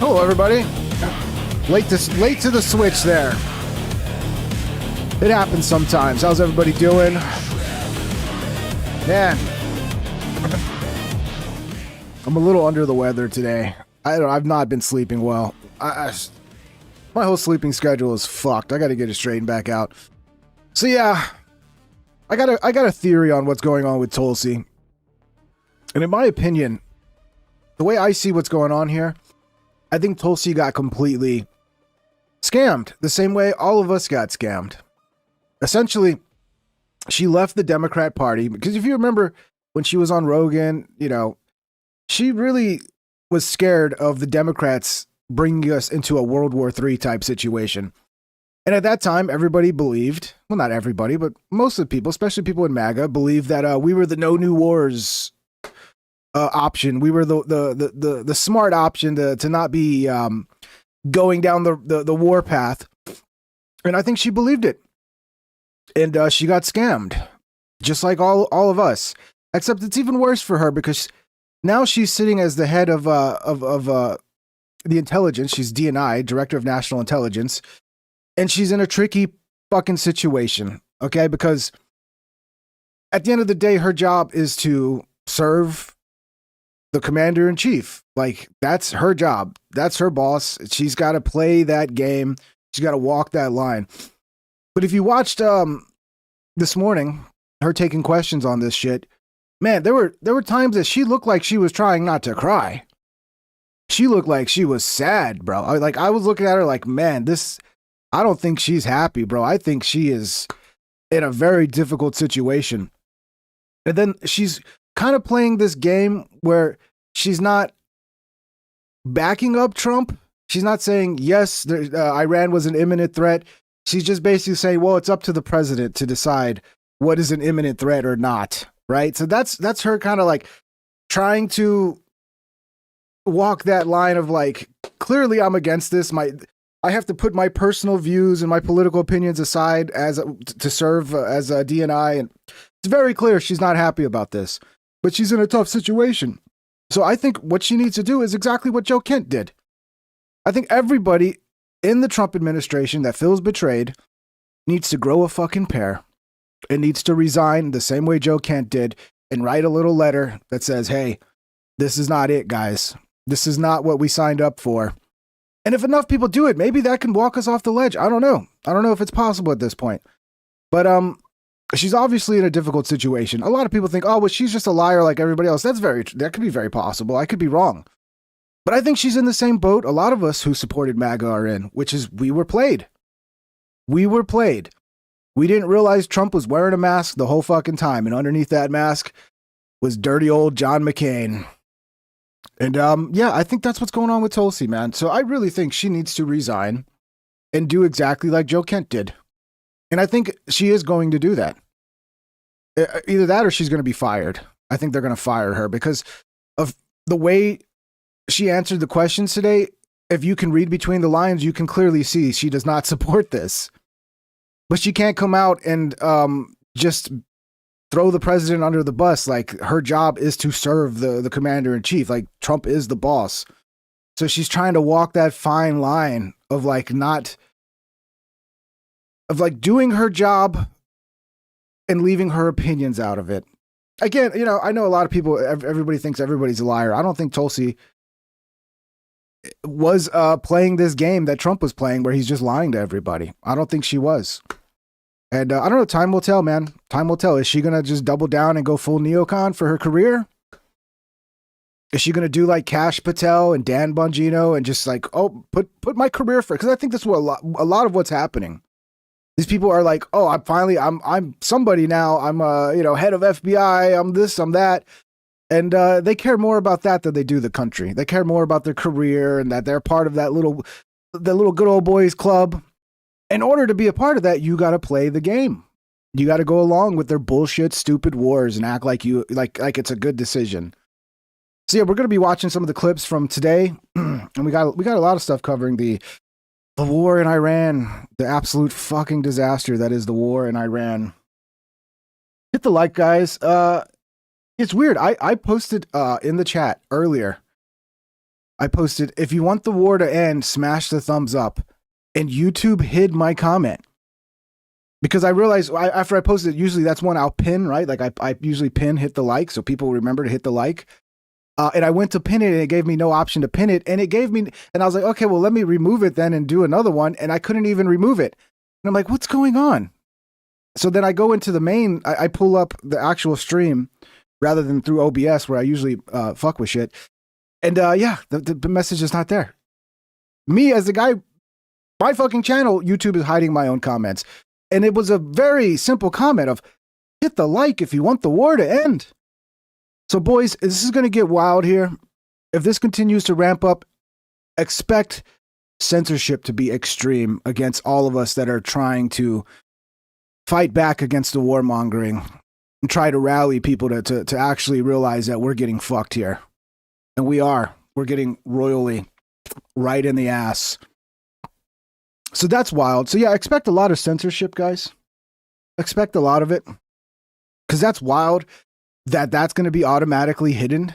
Hello, everybody. Late to the switch there. It happens sometimes. How's everybody doing? Man, I'm a little under the weather today. I've not been sleeping well. My whole sleeping schedule is fucked. I got to get it straightened back out. So yeah, I got a theory on what's going on with Tulsi. And in my opinion, the way I see what's going on here, I think Tulsi got completely scammed the same way all of us got scammed. Essentially, she left the Democrat Party because if you remember when she was on Rogan, you know, she really was scared of the Democrats bringing us into a World War III type situation. And at that time, everybody believed, well, not everybody, but most of the people, especially people in MAGA, believed that we were the no new wars option. We were the smart option to not be going down the war path. And I think she believed it. And she got scammed, just like all of us. Except it's even worse for her because now she's sitting as the head of the intelligence. She's DNI, Director of National Intelligence. And she's in a tricky fucking situation, okay? Because at the end of the day, her job is to serve the commander-in-chief. Like, that's her job. That's her boss. She's got to play that game. She's got to walk that line. But if you watched this morning, her taking questions on this shit, man, there were times that she looked like she was trying not to cry. She looked like she was sad, bro. I was looking at her like, man, I don't think she's happy, bro. I think she is in a very difficult situation. And then she's kind of playing this game where she's not backing up Trump. She's not saying, yes, Iran was an imminent threat. She's just basically saying, well, it's up to the president to decide what is an imminent threat or not, right? So that's her kind of like trying to walk that line of like, clearly I'm against this. I have to put my personal views and my political opinions aside to serve as a DNI. And it's very clear she's not happy about this, but she's in a tough situation. So I think what she needs to do is exactly what Joe Kent did. I think everybody in the Trump administration that feels betrayed needs to grow a fucking pair. It needs to resign the same way Joe Kent did and write a little letter that says, hey, this is not it, guys. This is not what we signed up for. And if enough people do it, maybe that can walk us off the ledge. I don't know. I don't know if it's possible at this point. But she's obviously in a difficult situation. A lot of people think, oh, well, she's just a liar like everybody else. That could be very possible. I could be wrong. But I think she's in the same boat a lot of us who supported MAGA are in, which is we were played. We were played. We didn't realize Trump was wearing a mask the whole fucking time. And underneath that mask was dirty old John McCain. And yeah, I think that's what's going on with Tulsi, man. So I really think she needs to resign and do exactly like Joe Kent did. And I think she is going to do that. Either that or she's going to be fired. I think they're going to fire her because of the way she answered the questions today. If you can read between the lines, you can clearly see she does not support this. But she can't come out and just throw the president under the bus. Like, her job is to serve the commander-in-chief. Like, Trump is the boss. So she's trying to walk that fine line of doing her job and leaving her opinions out of it. Again, you know, I know a lot of people, everybody thinks everybody's a liar. I don't think Tulsi was playing this game that Trump was playing where he's just lying to everybody. I don't think she was. And I don't know, time will tell, man. Time will tell. Is she going to just double down and go full neocon for her career? Is she going to do like Kash Patel and Dan Bongino and just like, oh, put my career first? Because I think that's what a lot of what's happening. These people are like, oh, I'm somebody now. I'm head of FBI. I'm this, I'm that. And they care more about that than they do the country. They care more about their career and that they're part of that little good old boys club. In order to be a part of that, you got to play the game. You got to go along with their bullshit, stupid wars and act like like it's a good decision. So yeah, we're going to be watching some of the clips from today, and we got a lot of stuff covering the war in Iran, the absolute fucking disaster that is the war in Iran. Hit the like, guys. It's weird. I posted in the chat earlier. I posted, if you want the war to end, smash the thumbs up. And YouTube hid my comment. Because I realized after I posted it, usually that's one I'll pin, right? Like I usually pin, hit the like, so people remember to hit the like. And I went to pin it and it gave me no option to pin it. And it gave me, and I was like, okay, well, let me remove it then and do another one. And I couldn't even remove it. And I'm like, what's going on? So then I go into the main, I pull up the actual stream rather than through OBS where I usually fuck with shit. And yeah, the message is not there. Me as the guy, my fucking channel, YouTube is hiding my own comments. And it was a very simple comment of hit the like if you want the war to end. So boys, this is going to get wild here. If this continues to ramp up, expect censorship to be extreme against all of us that are trying to fight back against the warmongering and try to rally people to actually realize that we're getting fucked here. And we are. We're getting royally right in the ass. So that's wild. So yeah, expect a lot of censorship, guys. Expect a lot of it. Because that's wild that's going to be automatically hidden.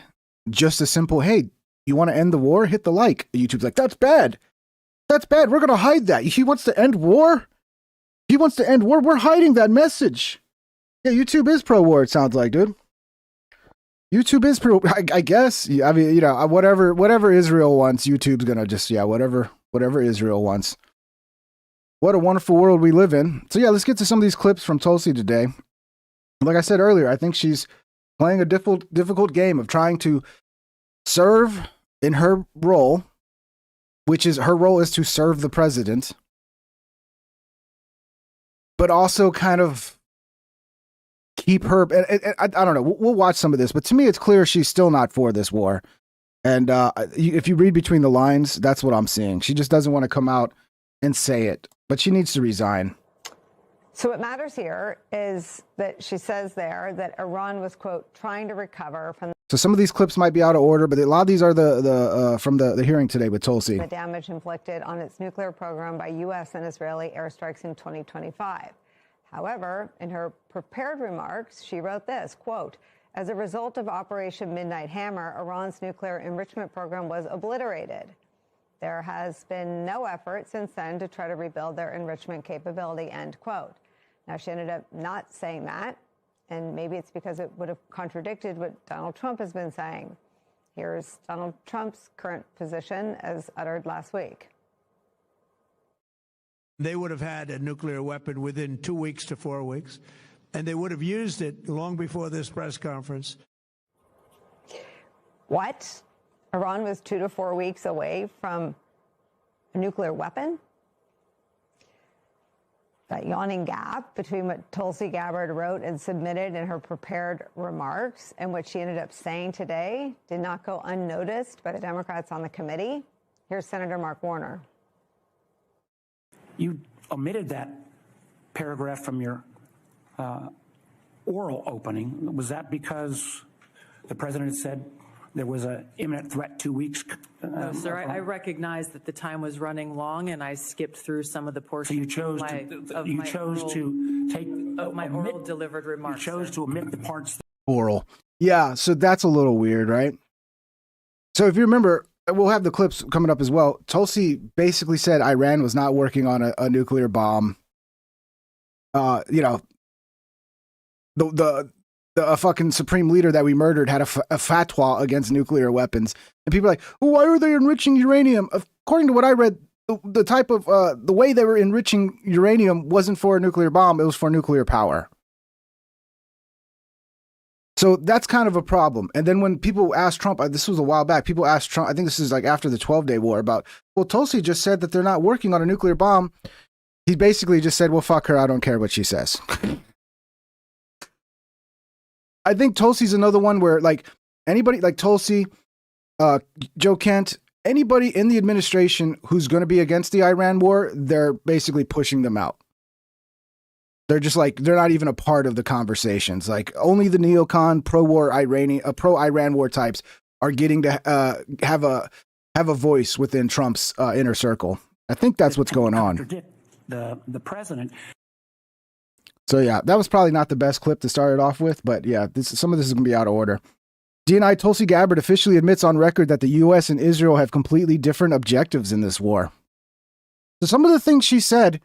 Just a simple, hey, you want to end the war? Hit the like. YouTube's like, that's bad. That's bad. We're going to hide that. He wants to end war? He wants to end war? We're hiding that message. Yeah, YouTube is pro-war, it sounds like, dude. YouTube is pro, I guess. I mean, you know, whatever Israel wants, YouTube's going to just, yeah, whatever Israel wants. What a wonderful world we live in. So yeah, let's get to some of these clips from Tulsi today. Like I said earlier, I think she's playing a difficult game of trying to serve in her role, which is her role is to serve the president, but also kind of keep her. And I don't know. We'll watch some of this, but to me, it's clear she's still not for this war. And if you read between the lines, that's what I'm seeing. She just doesn't want to come out and say it, but she needs to resign. So what matters here is that she says there that Iran was, quote, trying to recover from. So some of these clips might be out of order, but a lot of these are from the hearing today with Tulsi. The damage inflicted on its nuclear program by U.S. and Israeli airstrikes in 2025. However, in her prepared remarks, she wrote this, quote, as a result of Operation Midnight Hammer, Iran's nuclear enrichment program was obliterated. There has been no effort since then to try to rebuild their enrichment capability, end quote. Now, she ended up not saying that, and maybe it's because it would have contradicted what Donald Trump has been saying. Here's Donald Trump's current position as uttered last week. They would have had a nuclear weapon within 2 weeks to 4 weeks, and they would have used it long before this press conference. What? Iran was 2 to 4 weeks away from a nuclear weapon? That yawning gap between what Tulsi Gabbard wrote and submitted in her prepared remarks and what she ended up saying today did not go unnoticed by the Democrats on the committee. Here's Senator Mark Warner. You omitted that paragraph from your oral opening. Was that because the president said there was an imminent threat 2 weeks? No, sir. I recognize that the time was running long, and I skipped through some of the portions. So you chose to take my oral delivered remarks. You chose to omit the parts. Oral. Yeah, so that's a little weird, right? So if you remember, we'll have the clips coming up as well. Tulsi basically said Iran was not working on a nuclear bomb. You know, the fucking supreme leader that we murdered had a fatwa against nuclear weapons. And people are like, well, why are they enriching uranium? According to what I read, the type of, the way they were enriching uranium wasn't for a nuclear bomb. It was for nuclear power. So that's kind of a problem. And then when people asked Trump, this was a while back, people asked Trump, I think this is like after the 12-day war, about, well, Tulsi just said that they're not working on a nuclear bomb. He basically just said, well, fuck her. I don't care what she says. I think Tulsi's another one where, like, anybody like Tulsi, Joe Kent, anybody in the administration who's going to be against the Iran war, they're basically pushing them out. They're just like, they're not even a part of the conversations. Like, only the neocon pro-Iran war types are getting to have a voice within Trump's inner circle. I think that's what's going on. The president. So yeah, that was probably not the best clip to start it off with, but yeah, some of this is gonna be out of order. DNI Tulsi Gabbard officially admits on record that the U.S. and Israel have completely different objectives in this war. So some of the things she said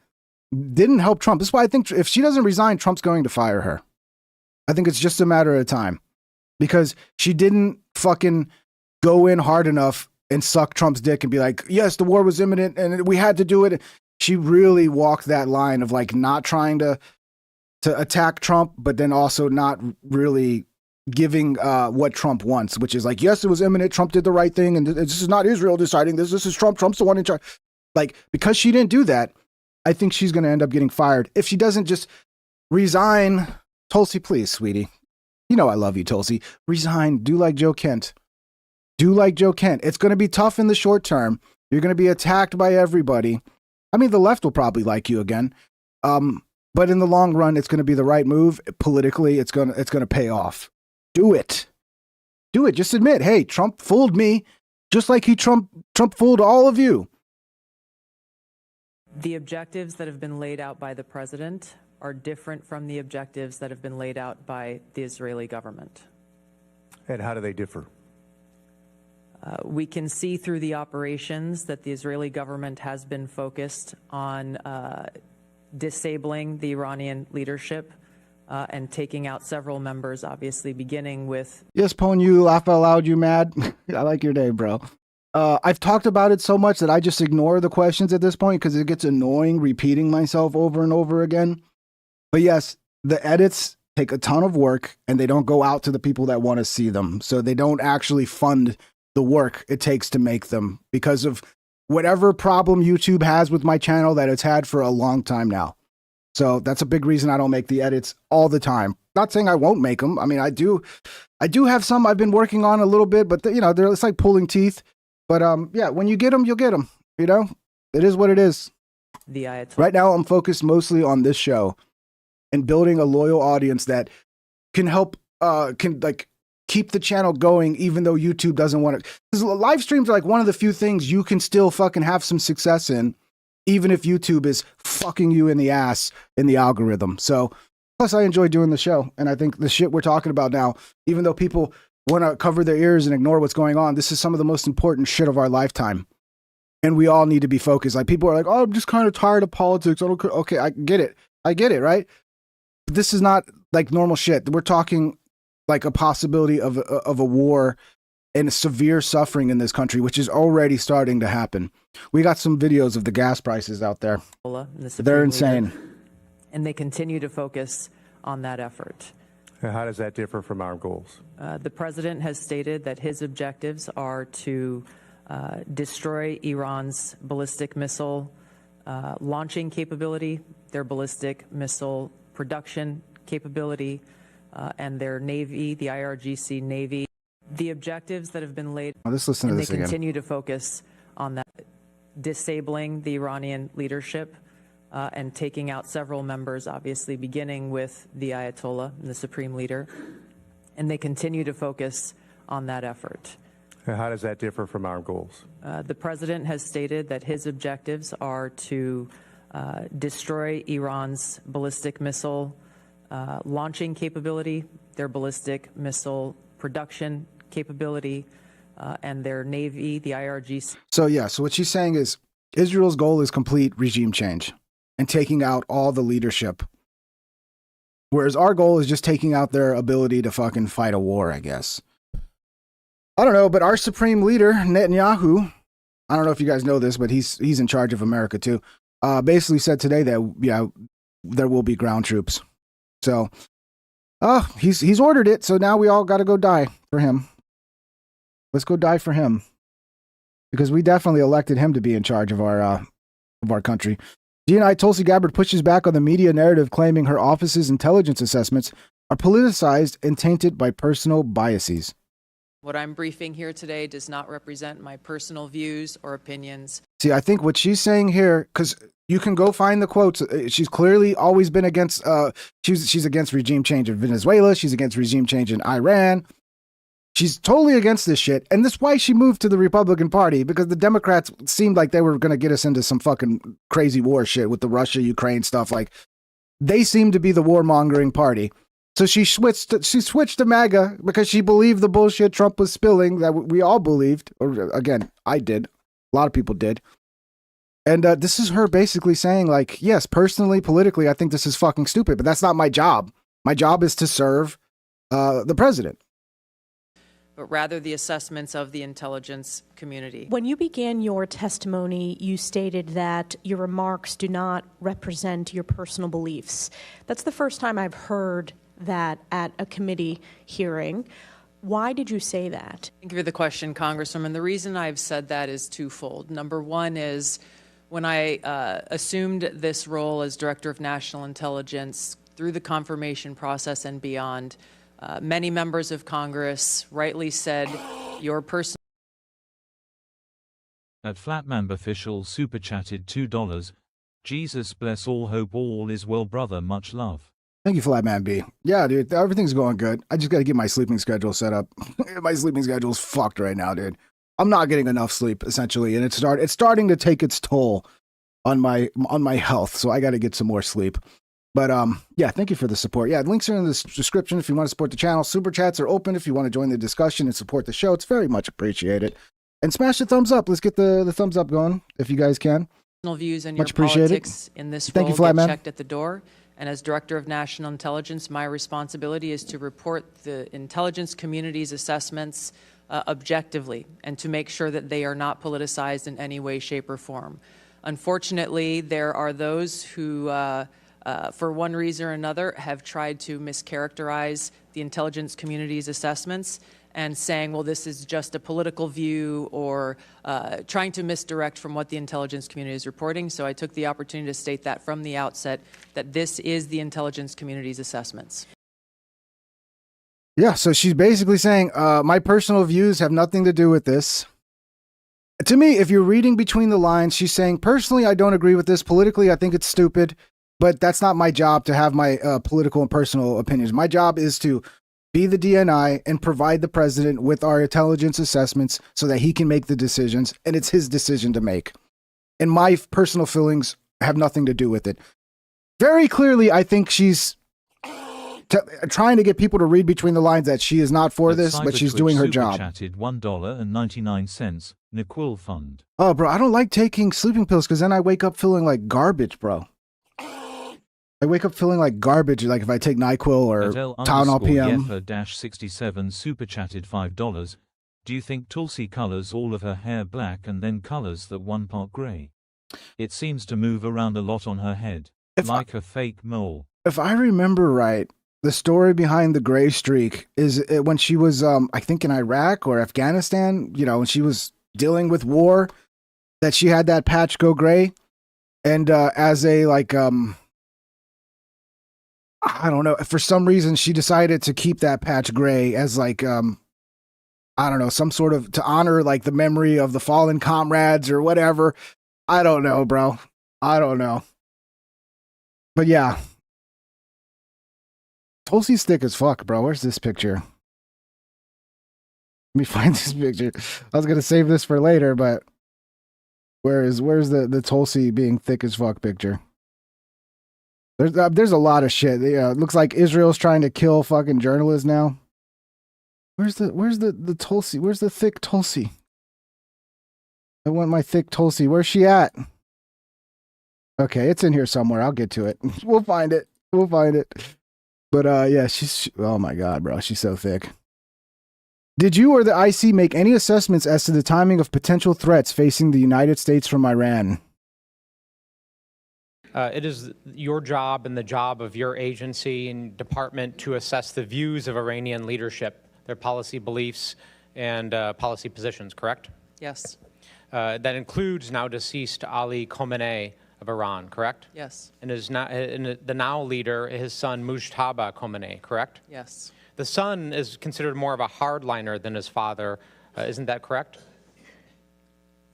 didn't help Trump. This is why I think if she doesn't resign, Trump's going to fire her. I think it's just a matter of time because she didn't fucking go in hard enough and suck Trump's dick and be like, yes, the war was imminent and we had to do it. She really walked that line of like not trying to attack Trump, but then also not really giving what Trump wants, which is like, yes, it was imminent. Trump did the right thing. And this is not Israel deciding this. This is Trump. Trump's the one in charge. Like, because she didn't do that, I think she's going to end up getting fired. If she doesn't just resign, Tulsi, please, sweetie. You know I love you, Tulsi. Resign. Do like Joe Kent. Do like Joe Kent. It's going to be tough in the short term. You're going to be attacked by everybody. I mean, the left will probably like you again. But in the long run, it's going to be the right move. Politically, it's going to pay off. Do it. Do it. Just admit, hey, Trump fooled me, just like Trump fooled all of you. The objectives that have been laid out by the president are different from the objectives that have been laid out by the Israeli government. And how do they differ? We can see through the operations that the Israeli government has been focused on disabling the Iranian leadership and taking out several members, obviously beginning with... Yes, Pone, you laugh out loud, you mad? I like your name, bro. I've talked about it so much that I just ignore the questions at this point because it gets annoying repeating myself over and over again. But yes, the edits take a ton of work and they don't go out to the people that want to see them. So they don't actually fund the work it takes to make them because of whatever problem YouTube has with my channel that it's had for a long time now. So that's a big reason I don't make the edits all the time. Not saying I won't make them. I mean, I do have some I've been working on a little bit, but it's like pulling teeth. But yeah, when you get them, you'll get them. You know, it is what it is. The Ayatollah. Right now, I'm focused mostly on this show and building a loyal audience that can help, keep the channel going, even though YouTube doesn't want it. Because live streams are like one of the few things you can still fucking have some success in, even if YouTube is fucking you in the ass in the algorithm. So, plus I enjoy doing the show. And I think the shit we're talking about now, even though people want to cover their ears and ignore what's going on, this is some of the most important shit of our lifetime. And we all need to be focused. Like, people are like, oh, I'm just kind of tired of politics. I don't care. Okay, I get it, right? But this is not like normal shit. We're talking like a possibility of a war and severe suffering in this country, which is already starting to happen. We got some videos of the gas prices out there. They're insane. And they continue to focus on that effort. How does that differ from our goals? The president has stated that his objectives are to destroy Iran's ballistic missile launching capability, their ballistic missile production capability, and their Navy, the IRGC Navy. The objectives that have been laid, let's listen to this again. And they continue to focus on that, disabling the Iranian leadership and taking out several members, obviously beginning with the Ayatollah, the supreme leader. And they continue to focus on that effort. How does that differ from our goals? The president has stated that his objectives are to destroy Iran's ballistic missile launching capability, their ballistic missile production capability, and their Navy, the IRGC. So what she's saying is Israel's goal is complete regime change and taking out all the leadership. Whereas our goal is just taking out their ability to fucking fight a war, I guess. I don't know, but our supreme leader, Netanyahu, I don't know if you guys know this, but he's in charge of America too, basically said today that, there will be ground troops. So, he's ordered it. So now we all got to go die for him. Let's go die for him. Because we definitely elected him to be in charge of our country. DNI Tulsi Gabbard pushes back on the media narrative claiming her office's intelligence assessments are politicized and tainted by personal biases. What I'm briefing here today does not represent my personal views or opinions. See, I think what she's saying here, because you can go find the quotes. She's clearly always been against, she's against regime change in Venezuela. She's against regime change in Iran. She's totally against this shit. And that's why she moved to the Republican Party, because the Democrats seemed like they were going to get us into some fucking crazy war shit with the Russia-Ukraine stuff. Like, they seem to be the warmongering party. So she switched to MAGA because she believed the bullshit Trump was spilling that we all believed. Or again, I did. A lot of people did. And this is her basically saying, like, yes, personally, politically, I think this is fucking stupid, but that's not my job. My job is to serve the president. But rather the assessments of the intelligence community. When you began your testimony, you stated that your remarks do not represent your personal beliefs. That's the first time I've heard that at a committee hearing. Why did you say that? Thank you for the question, Congresswoman. The reason I've said that is twofold. Number one is when I assumed this role as Director of National Intelligence through the confirmation process and beyond, many members of Congress rightly said your personal... At Flatman official super chatted $2. Jesus bless all, hope all is well, brother, much love. Thank you, Flatman B. Yeah, dude, everything's going good. I just got to get my sleeping schedule set up. My sleeping schedule's fucked right now, dude. I'm not getting enough sleep, essentially, and it's starting to take its toll on my health. So I got to get some more sleep. But yeah, thank you for the support. Yeah, links are in the description if you want to support the channel. Super chats are open if you want to join the discussion and support the show. It's very much appreciated. And smash the thumbs up. Let's get the thumbs up going if you guys can. Views and your Much appreciated. politics in this Thank role you, Flatman. get checked at the door. And as Director of National Intelligence, my responsibility is to report the intelligence community's assessments objectively and to make sure that they are not politicized in any way, shape, or form. Unfortunately, there are those who, for one reason or another, have tried to mischaracterize the intelligence community's assessments and saying, well, this is just a political view, or trying to misdirect from what the intelligence community is reporting. So I took the opportunity to state that from the outset, that this is the intelligence community's assessments. Yeah, so she's basically saying, my personal views have nothing to do with this. To me, if you're reading between the lines, she's saying, personally, I don't agree with this. Politically, I think it's stupid, but that's not my job to have my political and personal opinions. My job is to be the DNI and provide the president with our intelligence assessments so that he can make the decisions, and it's his decision to make. And my personal feelings have nothing to do with it. Very clearly, I think she's trying to get people to read between the lines that she is not for this, but she's doing her job. Chatted $1.99. Nicole Fund. Oh, bro, I don't like taking sleeping pills because then I wake up feeling like garbage, bro. I wake up feeling like garbage, like if I take NyQuil or Tylenol PM. Yefa-67 super chatted $5. Do you think Tulsi colors all of her hair black and then colors that one part gray? It seems to move around a lot on her head, like a fake mole. If I remember right, the story behind the gray streak is when she was, I think in Iraq or Afghanistan, you know, when she was dealing with war, that she had that patch go gray. And as a, like, I don't know, for some reason she decided to keep that patch gray as like, I don't know, some sort of, to honor like the memory of the fallen comrades or whatever. I don't know, bro. I don't know. But yeah. Tulsi's thick as fuck, bro. Where's this picture? Let me find this picture. I was going to save this for later, but where's the Tulsi being thick as fuck picture? There's a lot of shit. It looks like Israel's trying to kill fucking journalists now. Where's the Tulsi? Where's the thick Tulsi? I want my thick Tulsi. Where's she at? Okay, it's in here somewhere. I'll get to it. We'll find it. We'll find it. But yeah, oh my God, bro. She's so thick. Did you or the IC make any assessments as to the timing of potential threats facing the United States from Iran? It is your job and the job of your agency and department to assess the views of Iranian leadership, their policy beliefs and policy positions, correct? Yes. That includes now deceased Ali Khamenei of Iran, correct? Yes. And the now leader, his son Mujtaba Khamenei, correct? Yes. The son is considered more of a hardliner than his father. Isn't that correct?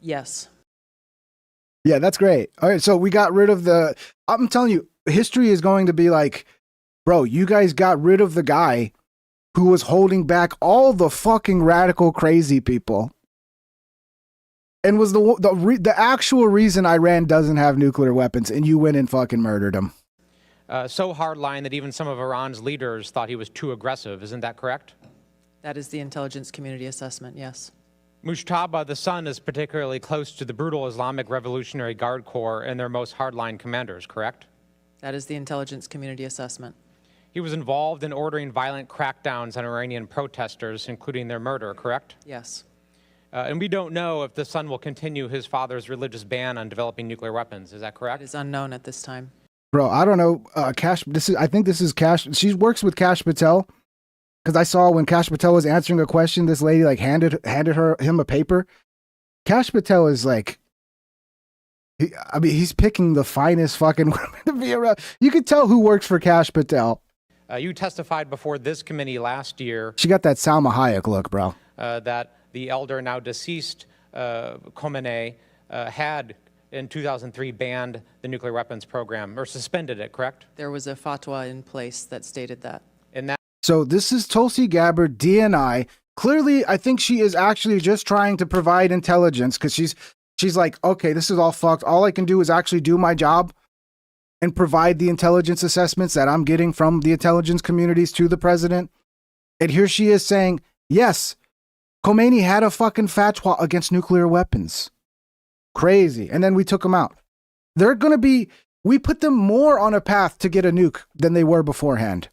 Yes. Yeah, that's great. All right, so we got rid of I'm telling you, history is going to be like, bro, you guys got rid of the guy who was holding back all the fucking radical crazy people and was the actual reason Iran doesn't have nuclear weapons, and you went and fucking murdered him. so hardline that even some of Iran's leaders thought he was too aggressive. Isn't that correct? That is the intelligence community assessment, yes. Mujtaba, the son, is particularly close to the brutal Islamic Revolutionary Guard Corps and their most hardline commanders, correct? That is the intelligence community assessment. He was involved in ordering violent crackdowns on Iranian protesters, including their murder, correct? Yes. And we don't know if the son will continue his father's religious ban on developing nuclear weapons. Is that correct? It is unknown at this time. Bro, I don't know. I think this is Cash. She works with Cash Patel. Because I saw when Cash Patel was answering a question, this lady like handed him a paper. Cash Patel is like, he's picking the finest fucking women to be around. You could tell who works for Cash Patel. You testified before this committee last year. She got that Salma Hayek look, bro. That the elder, now deceased Khomeini had in 2003 banned the nuclear weapons program or suspended it, correct? There was a fatwa in place that stated that. And that. So this is Tulsi Gabbard, DNI. Clearly, I think she is actually just trying to provide intelligence because she's like, okay, this is all fucked. All I can do is actually do my job and provide the intelligence assessments that I'm getting from the intelligence communities to the president. And here she is saying, yes, Khomeini had a fucking fatwa against nuclear weapons. Crazy. And then we took them out. They're going to be, we put them more on a path to get a nuke than they were beforehand.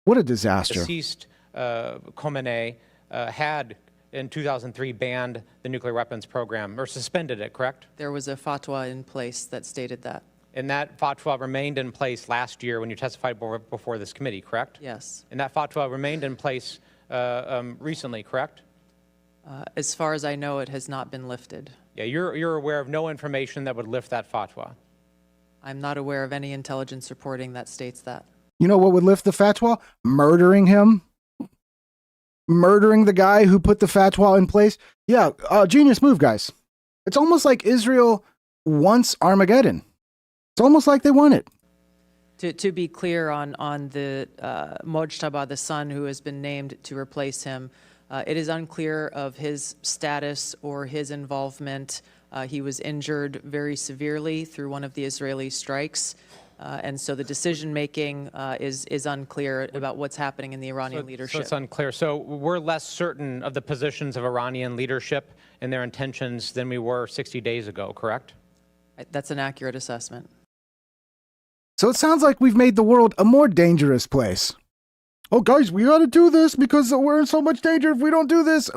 What a disaster. Deceased Khomeini had in 2003 banned the nuclear weapons program or suspended it, correct? There was a fatwa in place that stated that. And that fatwa remained in place last year when you testified before this committee, correct? Yes. And that fatwa remained in place recently, correct? As far as I know, it has not been lifted. Yeah, you're aware of no information that would lift that fatwa. I'm not aware of any intelligence reporting that states that. You know what would lift the fatwa? Murdering him. Murdering the guy who put the fatwa in place. Yeah, genius move, guys. It's almost like Israel wants Armageddon. It's almost like they want it. To be clear on the Mojtaba, the son who has been named to replace him, it is unclear of his status or his involvement. He was injured very severely through one of the Israeli strikes. And so the decision-making is unclear about what's happening in the Iranian leadership. So it's unclear. So we're less certain of the positions of Iranian leadership and their intentions than we were 60 days ago, correct? That's an accurate assessment. So it sounds like we've made the world a more dangerous place. Oh, guys, we got to do this because we're in so much danger if we don't do this.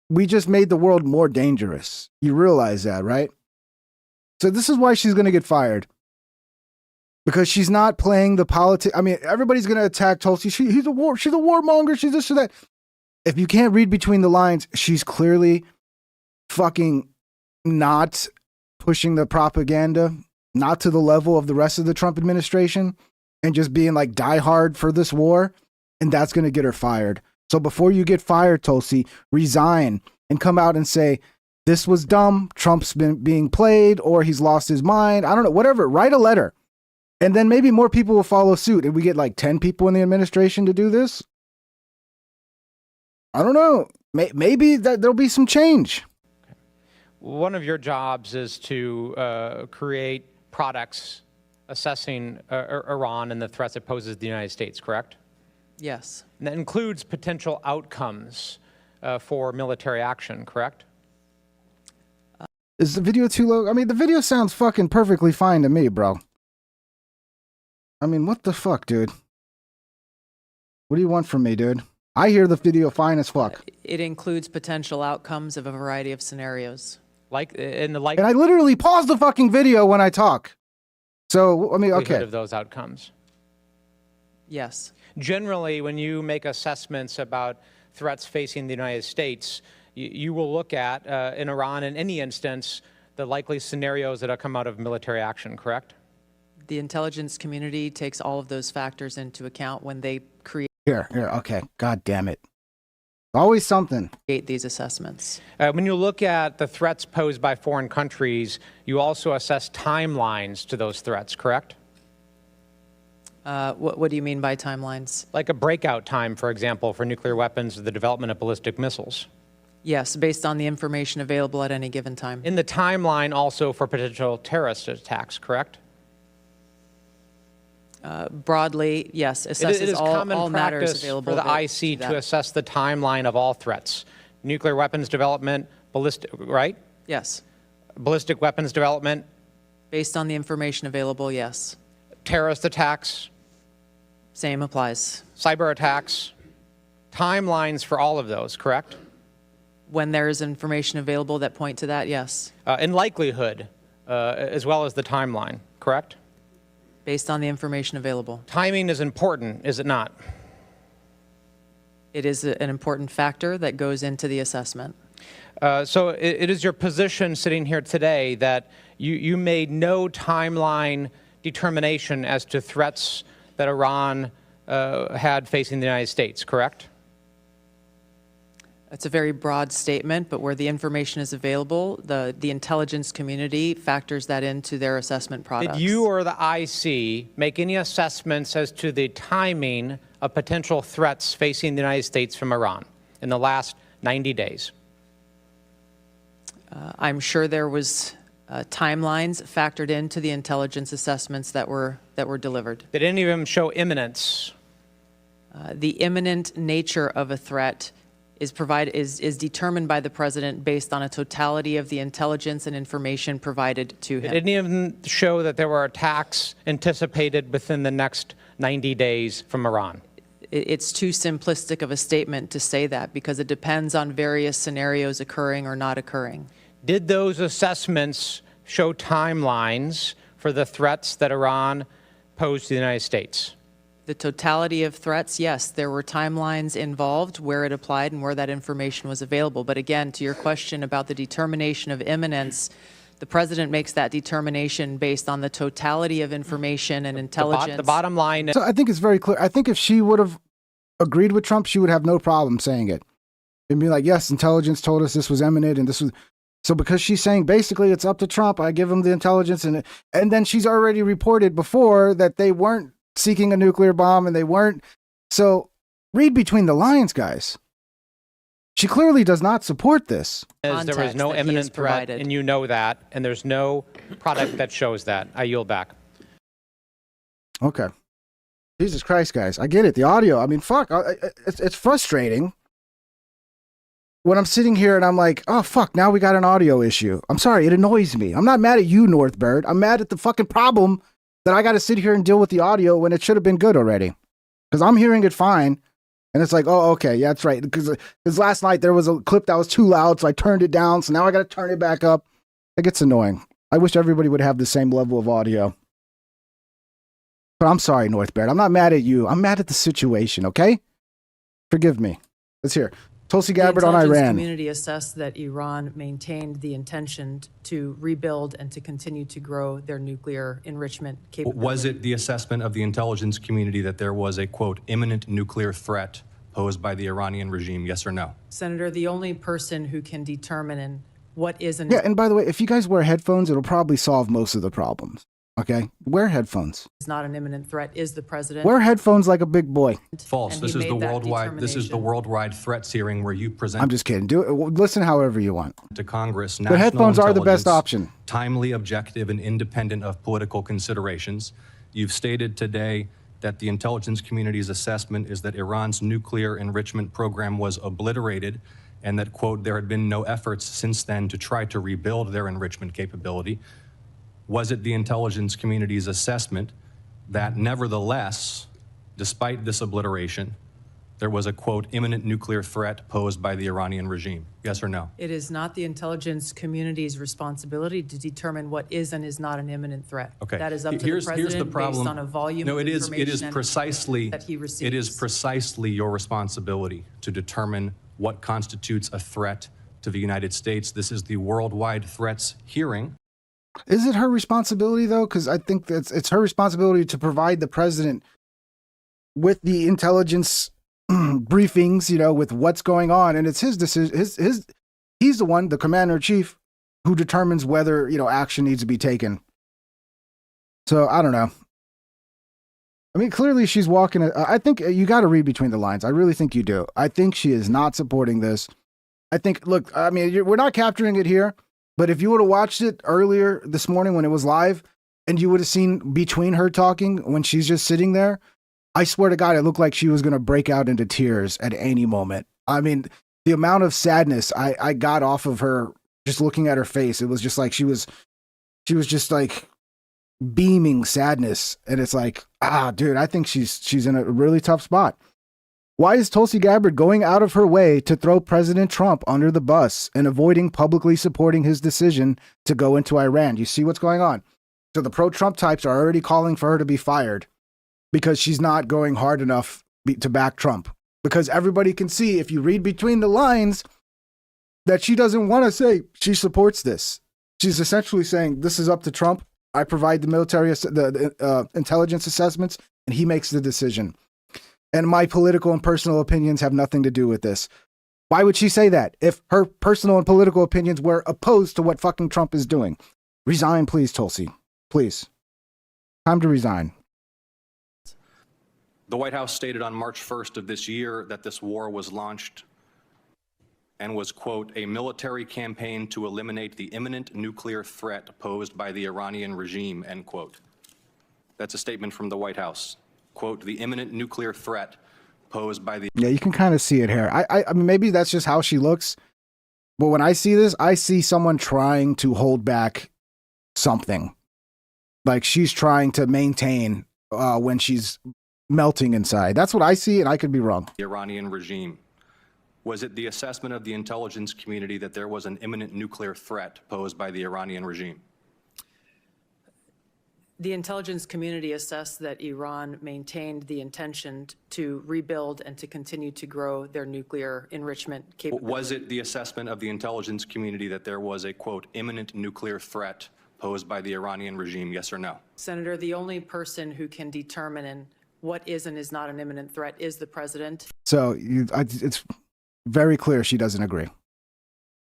We just made the world more dangerous. You realize that, right? So this is why she's going to get fired. Because she's not playing the politics. I mean, everybody's going to attack Tulsi. She's a warmonger. She's this or that. If you can't read between the lines, she's clearly fucking not pushing the propaganda, not to the level of the rest of the Trump administration, and just being like diehard for this war. And that's going to get her fired. So before you get fired, Tulsi, resign and come out and say, this was dumb. Trump's been being played or he's lost his mind. I don't know, whatever. Write a letter. And then maybe more people will follow suit. And we get like 10 people in the administration to do this. I don't know. Maybe there'll be some change. One of your jobs is to create products assessing Iran and the threats it poses to the United States, correct? Yes. And that includes potential outcomes for military action, correct? Is the video too low? I mean, the video sounds fucking perfectly fine to me, bro. I mean, what the fuck, dude? What do you want from me, dude? I hear the video fine as fuck. It includes potential outcomes of a variety of scenarios. And I literally pause the fucking video when I talk. So, I mean, okay. Of those outcomes. Yes. Generally, when you make assessments about threats facing the United States, you will look at, in Iran, in any instance, the likely scenarios that have come out of military action, correct? The intelligence community takes all of those factors into account when they create okay. God damn it. Always something. These assessments. When you look at the threats posed by foreign countries, you also assess timelines to those threats, correct? What do you mean by timelines? Like a breakout time, for example, for nuclear weapons or the development of ballistic missiles. Yes, based on the information available at any given time. In the timeline also for potential terrorist attacks, correct? Broadly, yes, assesses It is all common matters practice available for the that- IC that. to assess the timeline of all threats. Nuclear weapons development, ballistic, right? Yes. Ballistic weapons development, Based on the information available, yes. terrorist attacks, Same applies. cyber attacks, timelines for all of those, correct? When there is information available that point to that, yes. In likelihood, as well as the timeline, correct? Based on the information available. Timing is important, is it not? It is an important factor that goes into the assessment. So it is your position sitting here today that you made no timeline determination as to threats that Iran had facing the United States, correct? It's a very broad statement, but where the information is available, the intelligence community factors that into their assessment products. Did you or the IC make any assessments as to the timing of potential threats facing the United States from Iran in the last 90 days? I'm sure there was timelines factored into the intelligence assessments that were delivered. Did any of them show imminence? The imminent nature of a threat is determined by the president based on a totality of the intelligence and information provided to him. Did any of them show that there were attacks anticipated within the next 90 days from Iran? It's too simplistic of a statement to say that because it depends on various scenarios occurring or not occurring. Did those assessments show timelines for the threats that Iran posed to the United States? The totality of threats, yes, there were timelines involved where it applied and where that information was available. But again, to your question about the determination of imminence, the president makes that determination based on the totality of information and intelligence. The bottom line is, So I think it's very clear. I think if she would have agreed with Trump, she would have no problem saying it and be like, yes, intelligence told us this was imminent and this was. So because she's saying basically it's up to Trump, I give him the intelligence, and then she's already reported before that they weren't seeking a nuclear bomb and they weren't. So read between the lines, guys. She clearly does not support this. there was Context no that he has imminent threat, provided. and you know that, and there's no product that shows that. I yield back. Okay. Jesus Christ, guys. I get it. The audio. I mean, fuck. It's frustrating when I'm sitting here and I'm like, oh, fuck, now we got an audio issue. I'm sorry. It annoys me. I'm not mad at you, Northbird. I'm mad at the fucking problem that I got to sit here and deal with the audio when it should have been good already. Because I'm hearing it fine. And it's like, oh, okay. Yeah, that's right. Because last night there was a clip that was too loud, so I turned it down. So now I got to turn it back up. It gets annoying. I wish everybody would have the same level of audio. But I'm sorry, Northbird. I'm not mad at you. I'm mad at the situation, okay? Forgive me. Let's hear. Tulsi Gabbard on The intelligence Iran. community assessed that Iran maintained the intention to rebuild and to continue to grow their nuclear enrichment capability. Was it the assessment of the intelligence community that there was a, quote, imminent nuclear threat posed by the Iranian regime, yes or no? Senator, the only person who can determine what is and Yeah, and by the way, if you guys wear headphones, it'll probably solve most of the problems. Okay? Wear headphones. is not an imminent threat is the president. Wear headphones like a big boy. False. And This he is the made that worldwide. This is the determination. worldwide threats hearing where you I'm present just kidding. Do it. Listen however you want. to Congress But headphones are the best option. timely, objective, and independent of political considerations. You've stated today that the intelligence community's assessment is that Iran's nuclear enrichment program was obliterated and that, quote, there had been no efforts since then to try to rebuild their enrichment capability. Was it the intelligence community's assessment that nevertheless, despite this obliteration, there was a, quote, imminent nuclear threat posed by the Iranian regime? Yes or no? It is not the intelligence community's responsibility to determine what is and is not an imminent threat. Okay. That is up to the Here's president the problem. based on a volume No, of it is information precisely that he receives. it is precisely your responsibility to determine what constitutes a threat to the United States. This is the worldwide threats hearing. Is it her responsibility, though? Because I think that it's her responsibility to provide the president with the intelligence briefings, you know, with what's going on. And it's his decision. He's the one, the commander-in-chief, who determines whether, you know, action needs to be taken. So I don't know. I mean, clearly she's walking. I think you got to read between the lines. I really think you do. I think she is not supporting this. I think, look, I mean, we're not capturing it here. But if you would have watched it earlier this morning when it was live, and you would have seen between her talking when she's just sitting there, I swear to God, it looked like she was going to break out into tears at any moment. I mean, the amount of sadness I got off of her just looking at her face, it was just like she was just like beaming sadness. And it's like, dude, I think she's in a really tough spot. Why is Tulsi Gabbard going out of her way to throw President Trump under the bus and avoiding publicly supporting his decision to go into Iran? You see what's going on? So the pro-Trump types are already calling for her to be fired because she's not going hard enough to back Trump. Because everybody can see, if you read between the lines, that she doesn't want to say she supports this. She's essentially saying, this is up to Trump. I provide the military, the intelligence assessments, and he makes the decision. And my political and personal opinions have nothing to do with this. Why would she say that if her personal and political opinions were opposed to what fucking Trump is doing? Resign, please, Tulsi. Please. Time to resign. The White House stated on March 1st of this year that this war was launched and was, quote, a military campaign to eliminate the imminent nuclear threat posed by the Iranian regime, end quote. That's a statement from the White House. Quote, the imminent nuclear threat posed by the... Yeah, you can kind of see it here. I mean, maybe that's just how she looks. But when I see this, I see someone trying to hold back something. Like she's trying to maintain when she's melting inside. That's what I see, and I could be wrong. The Iranian regime. Was it the assessment of the intelligence community that there was an imminent nuclear threat posed by the Iranian regime? The intelligence community assessed that Iran maintained the intention to rebuild and to continue to grow their nuclear enrichment capability. Was it the assessment of the intelligence community that there was a, quote, imminent nuclear threat posed by the Iranian regime, yes or no? Senator, the only person who can determine what is and is not an imminent threat is the president. So it's very clear she doesn't agree.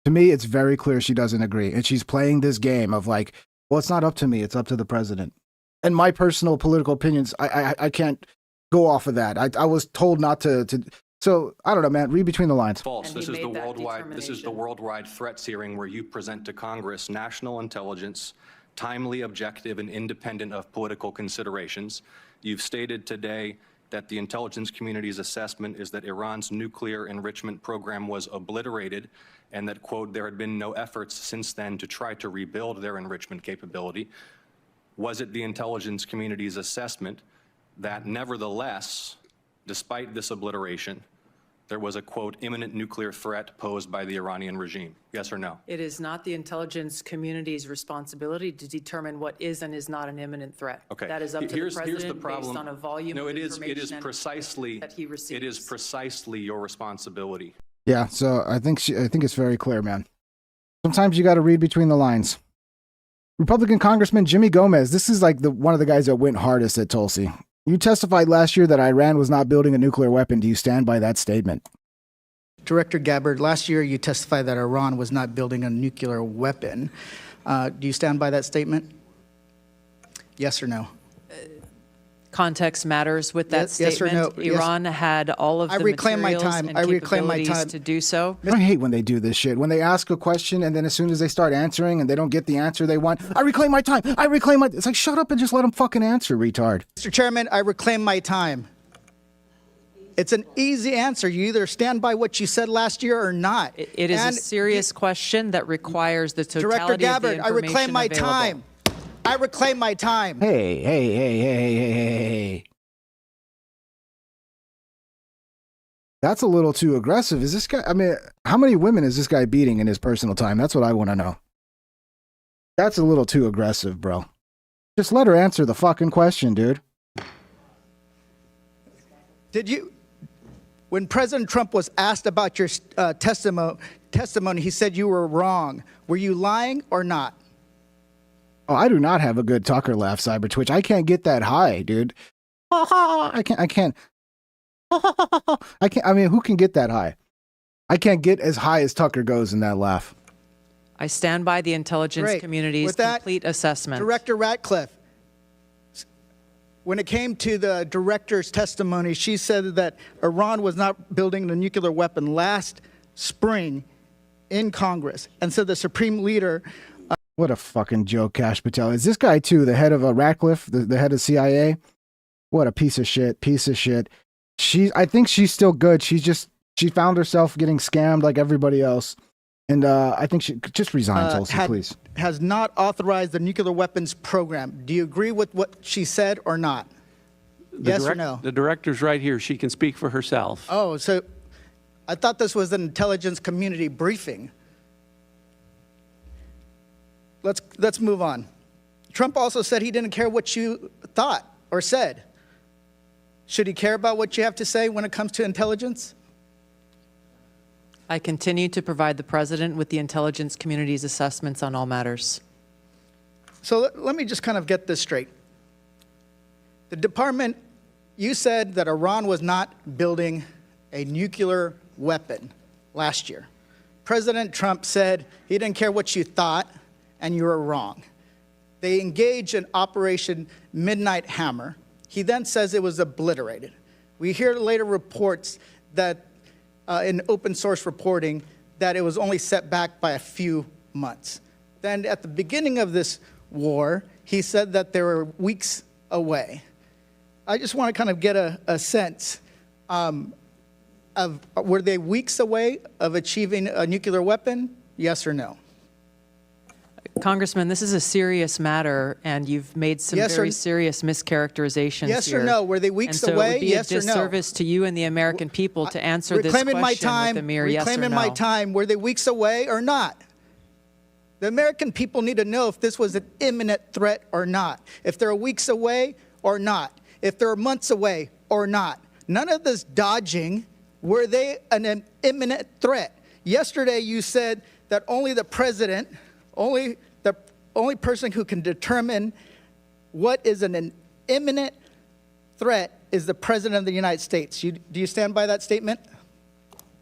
To me, it's very clear she doesn't agree. And she's playing this game of like, well, it's not up to me. It's up to the president. And my personal political opinions, I can't go off of that. I was told not to. So I don't know, man. Read between the lines. False. This is the worldwide threats hearing where you present to Congress national intelligence, timely, objective, and independent of political considerations. You've stated today that the intelligence community's assessment is that Iran's nuclear enrichment program was obliterated and that, quote, there had been no efforts since then to try to rebuild their enrichment capability. Was it the intelligence community's assessment that nevertheless, despite this obliteration, there was a, quote, imminent nuclear threat posed by the Iranian regime? Yes or no? It is not the intelligence community's responsibility to determine what is and is not an imminent threat. Okay. That is up to the president here's the problem. Based on a volume no, of it is precisely that he receives. It is precisely your responsibility. Yeah, so I think it's very clear, man. Sometimes you got to read between the lines. Republican Congressman Jimmy Gomez, this is like one of the guys that went hardest at Tulsi. You testified last year that Iran was not building a nuclear weapon. Do you stand by that statement? Director Gabbard, last year you testified that Iran was not building a nuclear weapon. Do you stand by that statement? Yes or no? Context matters with that statement. Yes or no? Iran had all of the materials and capabilities to do so. I hate when they do this shit. When they ask a question and then as soon as they start answering and they don't get the answer they want, I reclaim my time. I reclaim my... It's like, shut up and just let them fucking answer, retard. Mr. Chairman, I reclaim my time. It's an easy answer. You either stand by what you said last year or not. It is a serious question that requires the totality Director Gabbard, of the information I reclaim my available. time. I reclaim my time. Hey. That's a little too aggressive. Is this guy, I mean, how many women is this guy beating in his personal time? That's what I want to know. That's a little too aggressive, bro. Just let her answer the fucking question, dude. Did you, when President Trump was asked about your testimony, he said you were wrong. Were you lying or not? Oh, I do not have a good Tucker laugh, Cyber Twitch. I can't get that high, dude. I can't. I mean, who can get that high? I can't get as high as Tucker goes in that laugh. I stand by the intelligence community's complete assessment. Director Ratcliffe, when it came to the director's testimony, she said that Iran was not building a nuclear weapon last spring in Congress. And so the Supreme Leader What a fucking joke, Cash Patel. Is this guy too, the head of Ratcliffe, the head of CIA? What a piece of shit, I think she's still good. She found herself getting scammed like everybody else. And I think she just resign, Tulsi, please. Has not authorized the nuclear weapons program. Do you agree with what she said or not? Yes or no? The director's right here. She can speak for herself. Oh, so I thought this was an intelligence community briefing. Let's move on. Trump also said he didn't care what you thought or said. Should he care about what you have to say when it comes to intelligence? I continue to provide the president with the intelligence community's assessments on all matters. So let me just kind of get this straight. The department, you said that Iran was not building a nuclear weapon last year. President Trump said he didn't care what you thought, and you were wrong. They engaged in Operation Midnight Hammer. He then says it was obliterated. We hear later reports that in open source reporting that it was only set back by a few months. Then at the beginning of this war, he said that they were weeks away. I just want to kind of get a sense of, were they weeks away of achieving a nuclear weapon? Yes or no? Congressman, this is a serious matter, and you've made some very serious mischaracterizations yes here. Yes or no? Were they weeks and so away? It would be yes a disservice to you and the American people to answer this question with a mere yes or no. Reclaiming my time. Were they weeks away or not? The American people need to know if this was an imminent threat or not. If they're weeks away or not. If they're months away or not. None of this dodging. Were they an imminent threat? Yesterday you said that only the president, the only person who can determine what is an imminent threat is the President of the United States. Do you stand by that statement?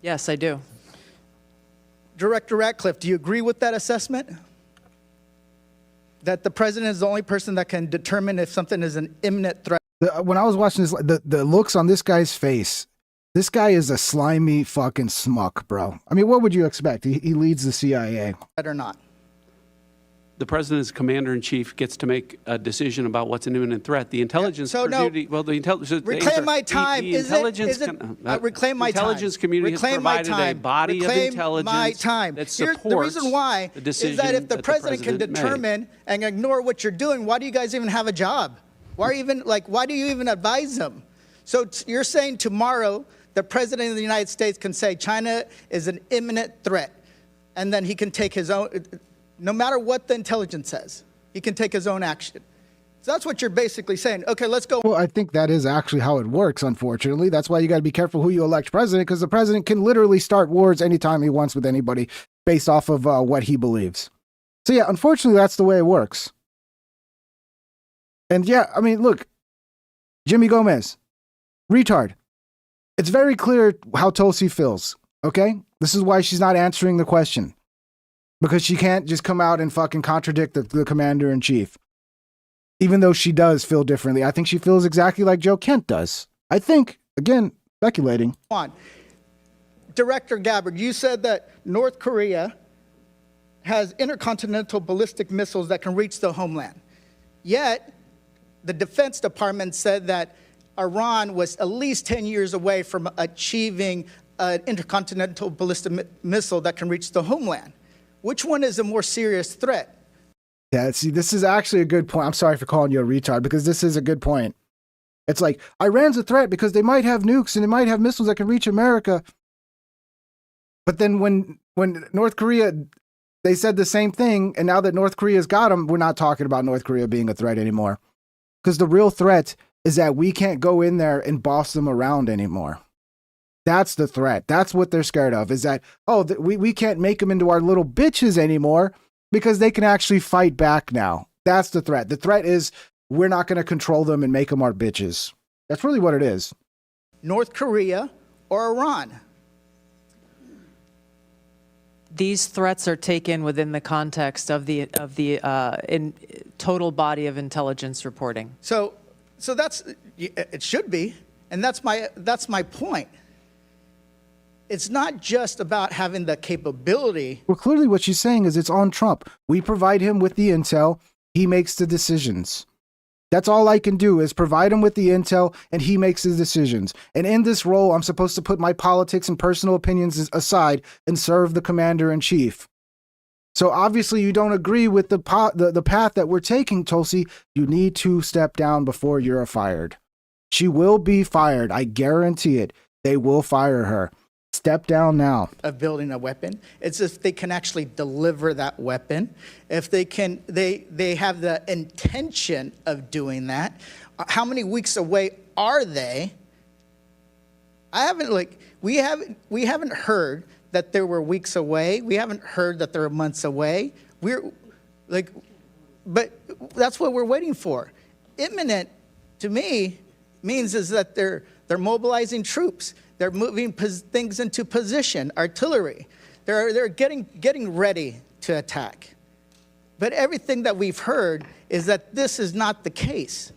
Yes, I do. Director Ratcliffe, do you agree with that assessment? That the President is the only person that can determine if something is an imminent threat? When I was watching this, the looks on this guy's face, this guy is a slimy fucking smuck, bro. I mean, what would you expect? He leads the CIA. Or not? The president, as commander-in-chief, gets to make a decision about what's an imminent threat. The intelligence community, well, the intelligence. Reclaim my time. The intelligence reclaim my time. Intelligence community has provided a body of intelligence that supports the reason why the decision is that if the president can determine and ignore what you're doing, why do you guys even have a job? Why do you even advise them? So you're saying tomorrow the president of the United States can say China is an imminent threat, and then he can take his own. No matter what the intelligence says, he can take his own action. So that's what you're basically saying. Okay, let's go. Well, I think that is actually how it works, unfortunately. That's why you got to be careful who you elect president, because the president can literally start wars anytime he wants with anybody based off of what he believes. So yeah, unfortunately, that's the way it works. And yeah, I mean, look, Jimmy Gomez, retard. It's very clear how Tulsi feels, okay? This is why she's not answering the question. Because she can't just come out and fucking contradict the commander-in-chief. Even though she does feel differently. I think she feels exactly like Joe Kent does. I think, again, speculating. Director Gabbard, you said that North Korea has intercontinental ballistic missiles that can reach the homeland. Yet, the Defense Department said that Iran was at least 10 years away from achieving an intercontinental ballistic missile that can reach the homeland. Which one is a more serious threat? Yeah, see, this is actually a good point. I'm sorry for calling you a retard, because this is a good point. It's like, Iran's a threat because they might have nukes and they might have missiles that can reach America. But then when North Korea, they said the same thing, and now that North Korea's got them, we're not talking about North Korea being a threat anymore. Because the real threat is that we can't go in there and boss them around anymore. That's the threat. That's what they're scared of, is that, we can't make them into our little bitches anymore because they can actually fight back now. That's the threat. The threat is we're not going to control them and make them our bitches. That's really what it is. North Korea or Iran? These threats are taken within the context of the in total body of intelligence reporting. So that's, it should be, and that's my point. it's not just about having the capability. Well, clearly what she's saying is it's on Trump. We provide him with the intel. He makes the decisions. That's all I can do is provide him with the intel and he makes the decisions. And in this role, I'm supposed to put my politics and personal opinions aside and serve the commander in chief. So obviously you don't agree with the path that we're taking, Tulsi. You need to step down before you're fired. She will be fired. I guarantee it. They will fire her. Step down now. Of building a weapon. It's if they can actually deliver that weapon. If they can, they have the intention of doing that. How many weeks away are they? We haven't heard that there were weeks away. We haven't heard that there were months away. But that's what we're waiting for. Imminent, to me, means is that they're mobilizing troops. They're moving things into position, artillery. They're getting ready to attack. But everything that we've heard is that this is not the case.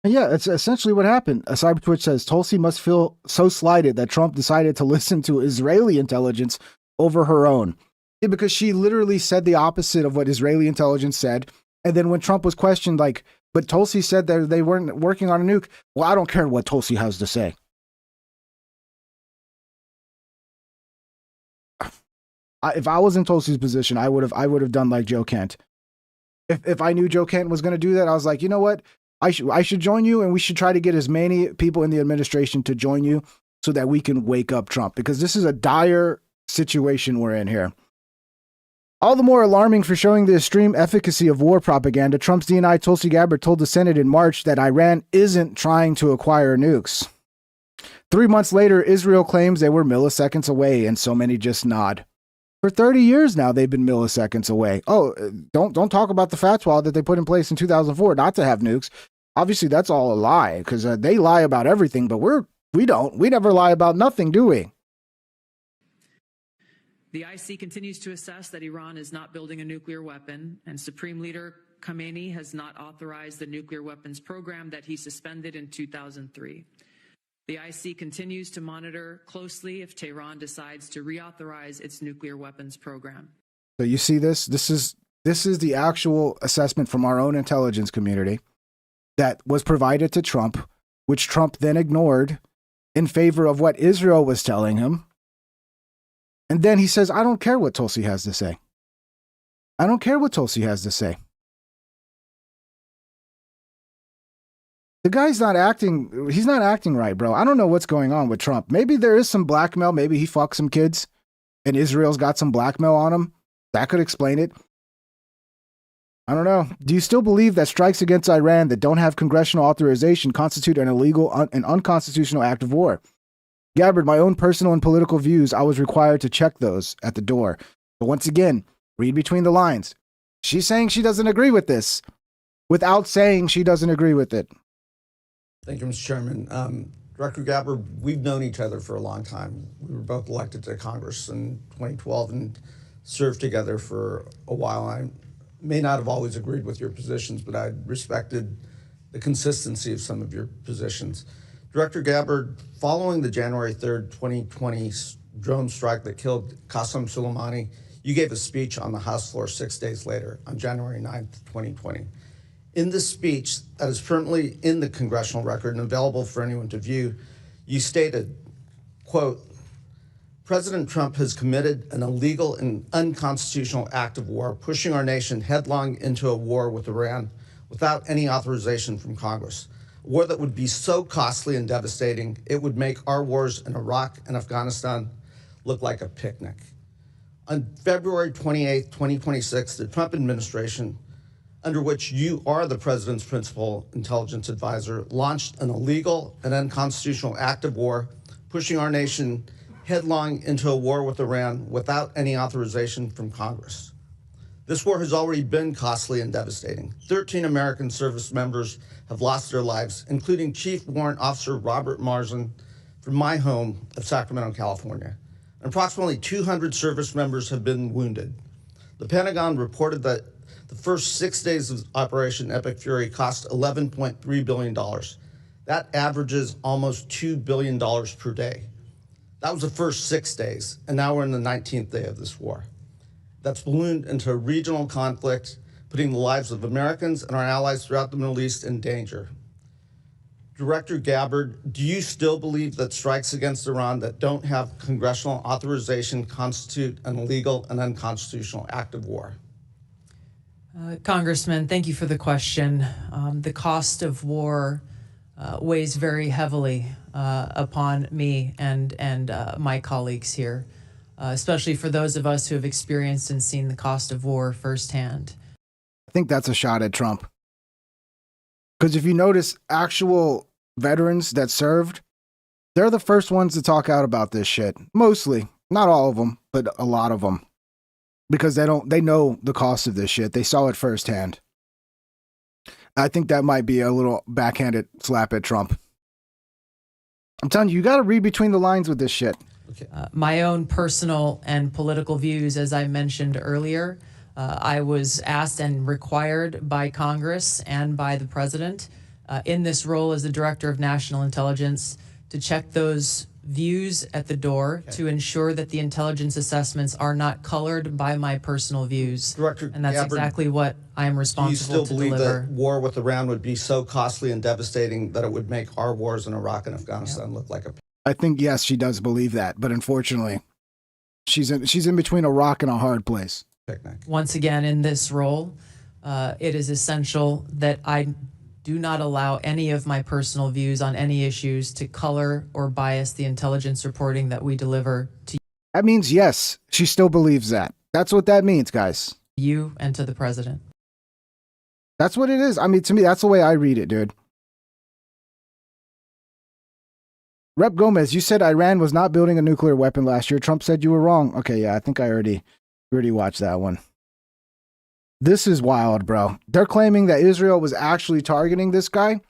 Yeah, it's essentially what happened. Cybertwitch says Tulsi must feel so slighted that Trump decided to listen to Israeli intelligence over her own. Yeah, because she literally said the opposite of what Israeli intelligence said. And then when Trump was questioned, like, but Tulsi said that they weren't working on a nuke. Well, I don't care what Tulsi has to say. If I was in Tulsi's position, I would have done like Joe Kent. If I knew Joe Kent was going to do that, I was like, you know what? I should join you, and we should try to get as many people in the administration to join you so that we can wake up Trump, because this is a dire situation we're in here. All the more alarming for showing the extreme efficacy of war propaganda, Trump's DNI Tulsi Gabbard told the Senate in March that Iran isn't trying to acquire nukes. 3 months later, Israel claims they were milliseconds away, and so many just nod. For 30 years now, they've been milliseconds away. Oh, don't talk about the fatwa that they put in place in 2004 not to have nukes. Obviously, that's all a lie, because they lie about everything, but we don't. We never lie about nothing, do we? The IC continues to assess that Iran is not building a nuclear weapon, and Supreme Leader Khamenei has not authorized the nuclear weapons program that he suspended in 2003. The IC continues to monitor closely if Tehran decides to reauthorize its nuclear weapons program. So you see this? This is the actual assessment from our own intelligence community that was provided to Trump, which Trump then ignored in favor of what Israel was telling him. And then he says, I don't care what Tulsi has to say. I don't care what Tulsi has to say. The guy's not acting, he's not acting right, bro. I don't know what's going on with Trump. Maybe there is some blackmail. Maybe he fucked some kids and Israel's got some blackmail on him. That could explain it. I don't know. Do you still believe that strikes against Iran that don't have congressional authorization constitute an illegal and unconstitutional act of war? Gabbard, my own personal and political views, I was required to check those at the door. But once again, read between the lines. She's saying she doesn't agree with this without saying she doesn't agree with it. Thank you, Mr. Chairman. Director Gabbard, we've known each other for a long time. We were both elected to Congress in 2012 and served together for a while. I may not have always agreed with your positions, but I respected the consistency of some of your positions. Director Gabbard, following the January 3rd, 2020 drone strike that killed Qasem Soleimani, you gave a speech on the House floor 6 days later, on January 9th, 2020. In this speech that is currently in the congressional record and available for anyone to view, you stated, quote, President Trump has committed an illegal and unconstitutional act of war, pushing our nation headlong into a war with Iran without any authorization from Congress. A war that would be so costly and devastating, it would make our wars in Iraq and Afghanistan look like a picnic. On February 28, 2026, the Trump administration, under which you are the president's principal intelligence advisor, launched an illegal and unconstitutional act of war, pushing our nation headlong into a war with Iran without any authorization from Congress. This war has already been costly and devastating. 13 American service members have lost their lives, including Chief Warrant Officer Robert Marsden from my home of Sacramento, California. And approximately 200 service members have been wounded. The Pentagon reported that the first 6 days of Operation Epic Fury cost $11.3 billion. That averages almost $2 billion per day. That was the first 6 days, and now we're in the 19th day of this war. That's ballooned into a regional conflict, putting the lives of Americans and our allies throughout the Middle East in danger. Director Gabbard, do you still believe that strikes against Iran that don't have congressional authorization constitute an illegal and unconstitutional act of war? Congressman, thank you for the question. The cost of war weighs very heavily upon me and my colleagues here, especially for those of us who have experienced and seen the cost of war firsthand. I think that's a shot at Trump. Because if you notice, actual veterans that served, they're the first ones to talk out about this shit. Mostly. Not all of them, but a lot of them. Because they know the cost of this shit. They saw it firsthand. I think that might be a little backhanded slap at Trump. I'm telling you, you got to read between the lines with this shit. Okay. My own personal and political views, as I mentioned earlier, I was asked and required by Congress and by the president in this role as the Director of National Intelligence to check those views at the door to ensure that the intelligence assessments are not colored by my personal views. Director and that's Gabbard, exactly what I'm responsible to deliver. Do you still believe that war with Iran would be so costly and devastating that it would make our wars in Iraq and Afghanistan look like a... I think, yes, she does believe that. But unfortunately, she's in between a rock and a hard place. Picnic. Once again, in this role, it is essential that I do not allow any of my personal views on any issues to color or bias the intelligence reporting that we deliver to That means, yes, she still believes that. That's what that means, guys. you and to the president. That's what it is. I mean, to me, that's the way I read it, dude. Rep Gomez, you said Iran was not building a nuclear weapon last year. Trump said you were wrong. Okay, yeah, I think I already watched that one. This is wild, bro. They're claiming that Israel was actually targeting this guy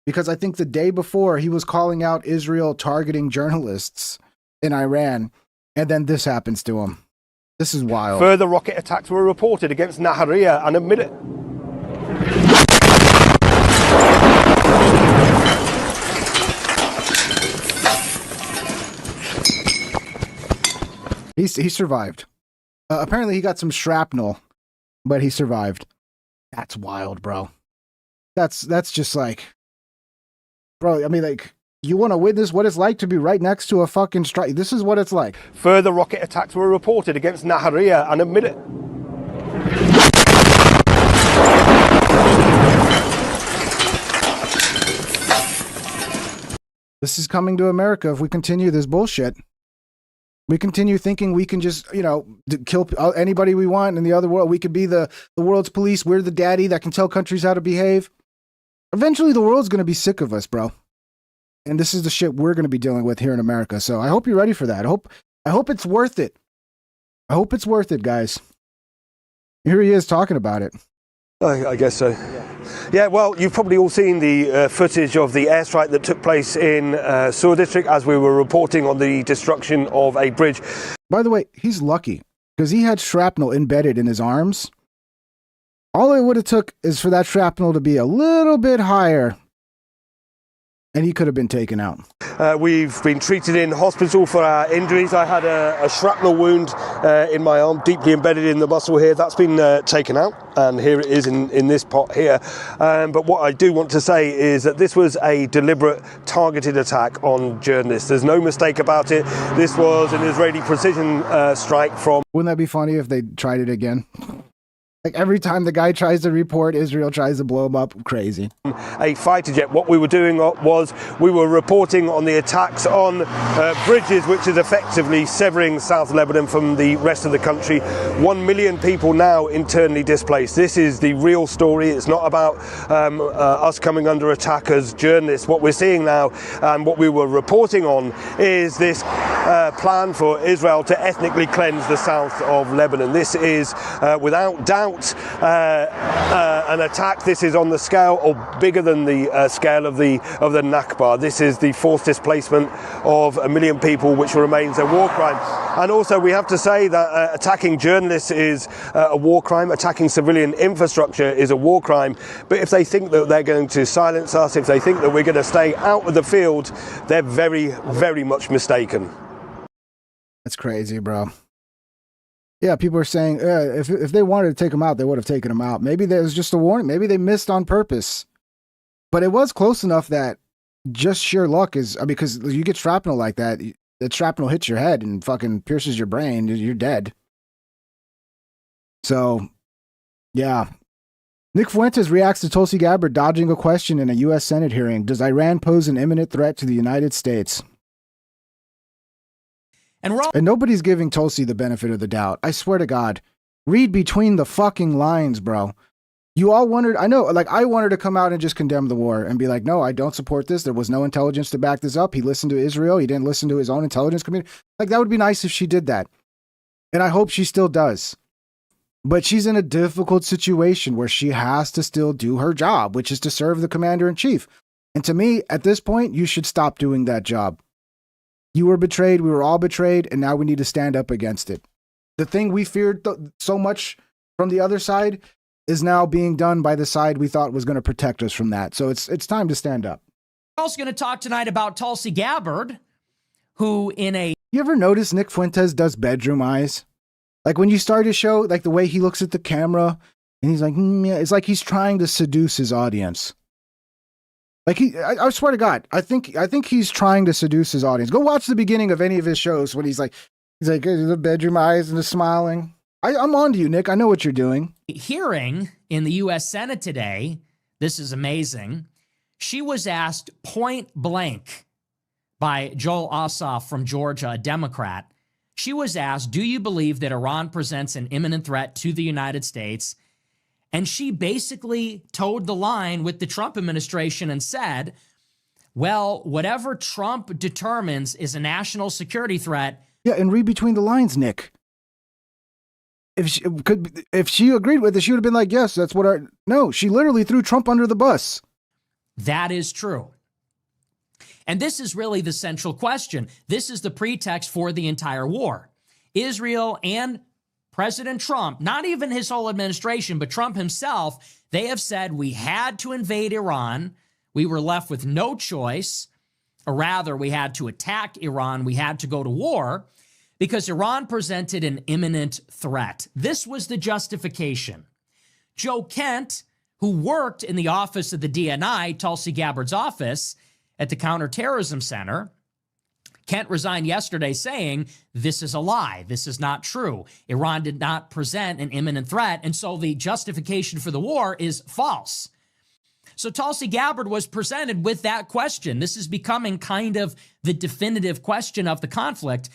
because I think the day before he was calling out Israel targeting journalists in Iran, and then this happens to him. This is wild. Further rocket attacks were reported against Nahariya and a minute. He survived. Apparently he got some shrapnel, but he survived. That's wild, bro. That's just like, bro, I mean, like, you want to witness what it's like to be right next to a fucking strike. This is what it's like. Further rocket attacks were reported against Nahariya and a minute. This is coming to America if we continue this bullshit. We continue thinking we can just, kill anybody we want in the other world. We could be the world's police. We're the daddy that can tell countries how to behave. Eventually, the world's going to be sick of us, bro. And this is the shit we're going to be dealing with here in America. So I hope you're ready for that. I hope it's worth it. I hope it's worth it, guys. Here he is talking about it. I guess so. Yeah, well, you've probably all seen the footage of the airstrike that took place in Sur District as we were reporting on the destruction of a bridge. By the way, he's lucky because he had shrapnel embedded in his arms. All it would have took is for that shrapnel to be a little bit higher, and he could have been taken out. We've been treated in hospital for our injuries. I had a shrapnel wound in my arm, deeply embedded in the muscle here. That's been taken out, and here it is in this pot here. But what I do want to say is that this was a deliberate, targeted attack on journalists. There's no mistake about it. This was an Israeli precision strike from... Wouldn't that be funny if they tried it again? Like every time the guy tries to report, Israel tries to blow him up. Crazy. A fighter jet. What we were doing was we were reporting on the attacks on bridges, which is effectively severing South Lebanon from the rest of the country. 1 million people now internally displaced. This is the real story. It's not about us coming under attack as journalists. What we're seeing now and what we were reporting on is this plan for Israel to ethnically cleanse the south of Lebanon. This is without doubt an attack. This is on the scale or bigger than the scale of the Nakba. This is the forced displacement of 1 million people, which remains a war crime. And also we have to say that attacking journalists is a war crime. Attacking civilian infrastructure is a war crime. But if they think that they're going to silence us, if they think that we're going to stay out of the field, they're very, very much mistaken. That's crazy, bro. Yeah, people are saying if they wanted to take him out, they would have taken him out. Maybe there was just a warning. Maybe they missed on purpose. But it was close enough that just sheer luck is, because you get shrapnel like that, the shrapnel hits your head and fucking pierces your brain, you're dead. So, yeah. Nick Fuentes reacts to Tulsi Gabbard dodging a question in a U.S. Senate hearing. Does Iran pose an imminent threat to the United States? And nobody's giving Tulsi the benefit of the doubt. I swear to God. Read between the fucking lines, bro. You all wanted, I know, like, I wanted to come out and just condemn the war and be like, no, I don't support this. There was no intelligence to back this up. He listened to Israel. He didn't listen to his own intelligence community. Like, that would be nice if she did that. And I hope she still does. But she's in a difficult situation where she has to still do her job, which is to serve the commander-in-chief. And to me, at this point, you should stop doing that job. You were betrayed. We were all betrayed. And now we need to stand up against it. The thing we feared so much from the other side is now being done by the side we thought was going to protect us from that. So it's time to stand up. We're also going to talk tonight about Tulsi Gabbard, who You ever notice Nick Fuentes does bedroom eyes? Like when you start his show, like the way he looks at the camera and he's like, yeah, it's like he's trying to seduce his audience. Like I swear to God, I think he's trying to seduce his audience. Go watch the beginning of any of his shows when he's like the bedroom eyes and the smiling. I'm on to you, Nick. I know what you're doing. Hearing in the U.S. Senate today, this is amazing. She was asked point blank by Joel Ossoff from Georgia, a Democrat. She was asked, do you believe that Iran presents an imminent threat to the United States? And she basically towed the line with the Trump administration and said, well, whatever Trump determines is a national security threat. Yeah, and read between the lines, Nick. If she agreed with it, she would have been like, yes, that's what no, she literally threw Trump under the bus. That is true. And this is really the central question. This is the pretext for the entire war. Israel and President Trump, not even his whole administration, but Trump himself, they have said we had to invade Iran. We were left with no choice, or rather we had to attack Iran. We had to go to war because Iran presented an imminent threat. This was the justification. Joe Kent, who worked in the office of the DNI, Tulsi Gabbard's office at the Counterterrorism Center, Kent resigned yesterday saying, this is a lie. This is not true. Iran did not present an imminent threat, and so the justification for the war is false. So Tulsi Gabbard was presented with that question. This is becoming kind of the definitive question of the conflict.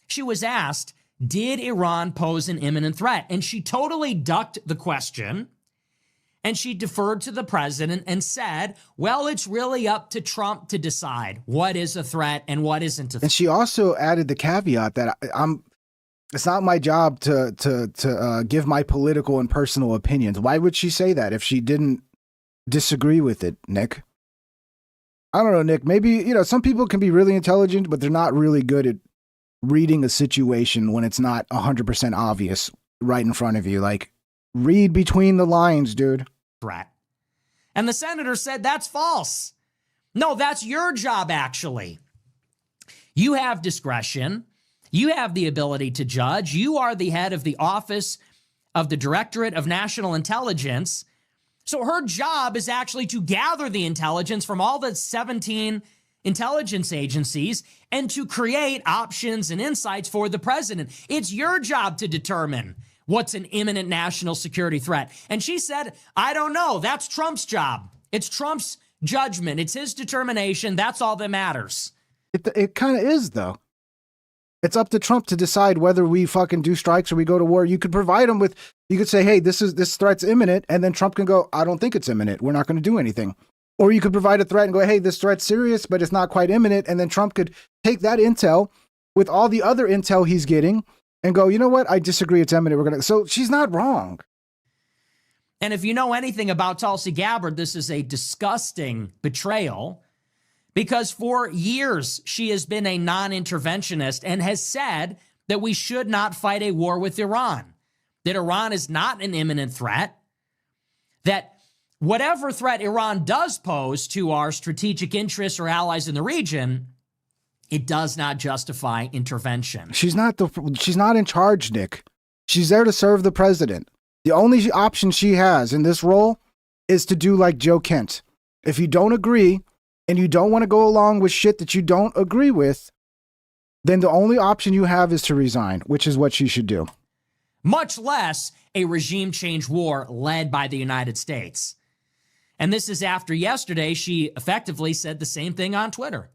She was asked, did Iran pose an imminent threat? And she totally ducked the question, and she deferred to the president and said, well, it's really up to Trump to decide what is a threat and what isn't a threat. And she also added the caveat that it's not my job to give my political and personal opinions. Why would she say that if she didn't disagree with it, Nick? I don't know, Nick. Maybe, some people can be really intelligent, but they're not really good at reading a situation when it's not 100% obvious right in front of you. Like, read between the lines, dude. Threat. And the senator said, that's false. No, that's your job, actually. You have discretion. You have the ability to judge. You are the head of the Office of the Directorate of National Intelligence. So her job is actually to gather the intelligence from all the 17 intelligence agencies and to create options and insights for the president. It's your job to determine what's an imminent national security threat. And she said, I don't know. That's Trump's job. It's Trump's judgment. It's his determination. That's all that matters. It kind of is, though. It's up to Trump to decide whether we fucking do strikes or we go to war. You could provide him with, you could say, hey, this threat's imminent. And then Trump can go, I don't think it's imminent. We're not going to do anything. Or you could provide a threat and go, hey, this threat's serious, but it's not quite imminent. And then Trump could take that intel with all the other intel he's getting and go, you know what? I disagree. It's imminent. So she's not wrong. And if you know anything about Tulsi Gabbard, this is a disgusting betrayal because for years she has been a non-interventionist and has said that we should not fight a war with Iran, that Iran is not an imminent threat, that whatever threat Iran does pose to our strategic interests or allies in the region, It does not justify intervention. She's not in charge, Nick. She's there to serve the president. The only option she has in this role is to do like Joe Kent. If you don't agree and you don't want to go along with shit that you don't agree with, then the only option you have is to resign, which is what she should do. Much less a regime change war led by the United States. And this is after yesterday, she effectively said the same thing on Twitter.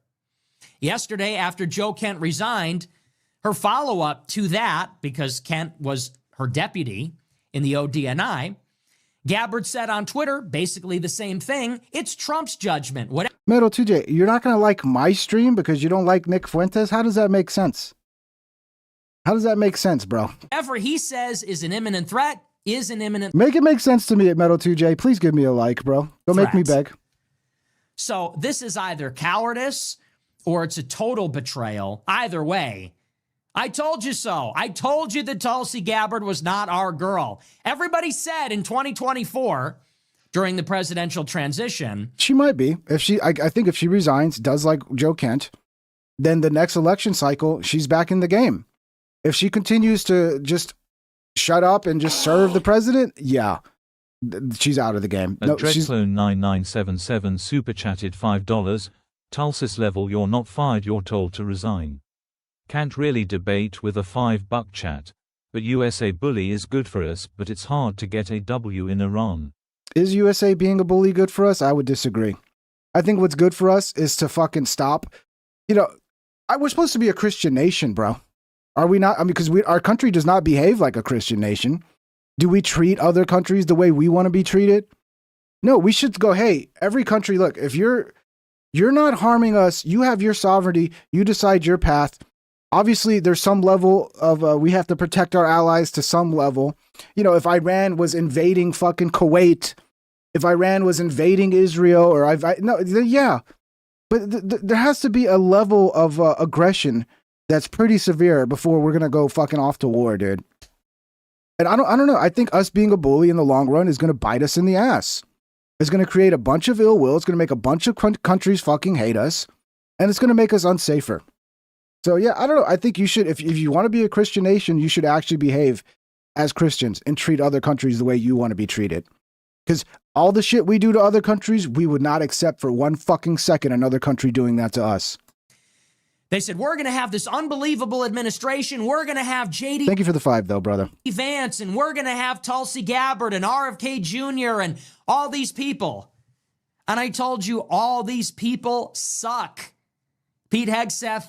Yesterday, after Joe Kent resigned, her follow-up to that, because Kent was her deputy in the ODNI, Gabbard said on Twitter basically the same thing. It's Trump's judgment. Metal 2J, you're not going to like my stream because you don't like Nick Fuentes? How does that make sense? How does that make sense, bro? Whatever he says is an imminent threat, is an imminent... Make it make sense to me at Metal 2J. Please give me a like, bro. Don't make me beg. So this is either cowardice or it's a total betrayal. Either way, I told you so. I told you that Tulsi Gabbard was not our girl. Everybody said in 2024 during the presidential transition. She might be. I think if she resigns, does like Joe Kent, then the next election cycle, she's back in the game. If she continues to just shut up and just serve the president, yeah, she's out of the game. No, Dreadclone9977 super chatted $5. Tulsis level, you're not fired, you're told to resign. Can't really debate with a $5 chat. But USA bully is good for us, but it's hard to get a W in Iran. Is USA being a bully good for us? I would disagree. I think what's good for us is to fucking stop. You know, we're supposed to be a Christian nation, bro. Are we not? I mean, because our country does not behave like a Christian nation. Do we treat other countries the way we want to be treated? No, we should go, hey, every country, look, if you're not harming us, you have your sovereignty, you decide your path. Obviously, there's some level of, we have to protect our allies to some level. You know, if Iran was invading fucking Kuwait, if Iran was invading Israel, or yeah. But there has to be a level of aggression that's pretty severe before we're going to go fucking off to war, dude. And I don't know. I think us being a bully in the long run is going to bite us in the ass. It's going to create a bunch of ill will. It's going to make a bunch of countries fucking hate us. And it's going to make us unsafer. So yeah, I don't know. I think you should, if you want to be a Christian nation, you should actually behave as Christians and treat other countries the way you want to be treated. Because all the shit we do to other countries, we would not accept for one fucking second another country doing that to us. They said, we're going to have this unbelievable administration. We're going to have J.D. Thank you for the $5, though, brother. Vance, and we're going to have Tulsi Gabbard and RFK Jr. and all these people. And I told you, all these people suck. Pete Hegseth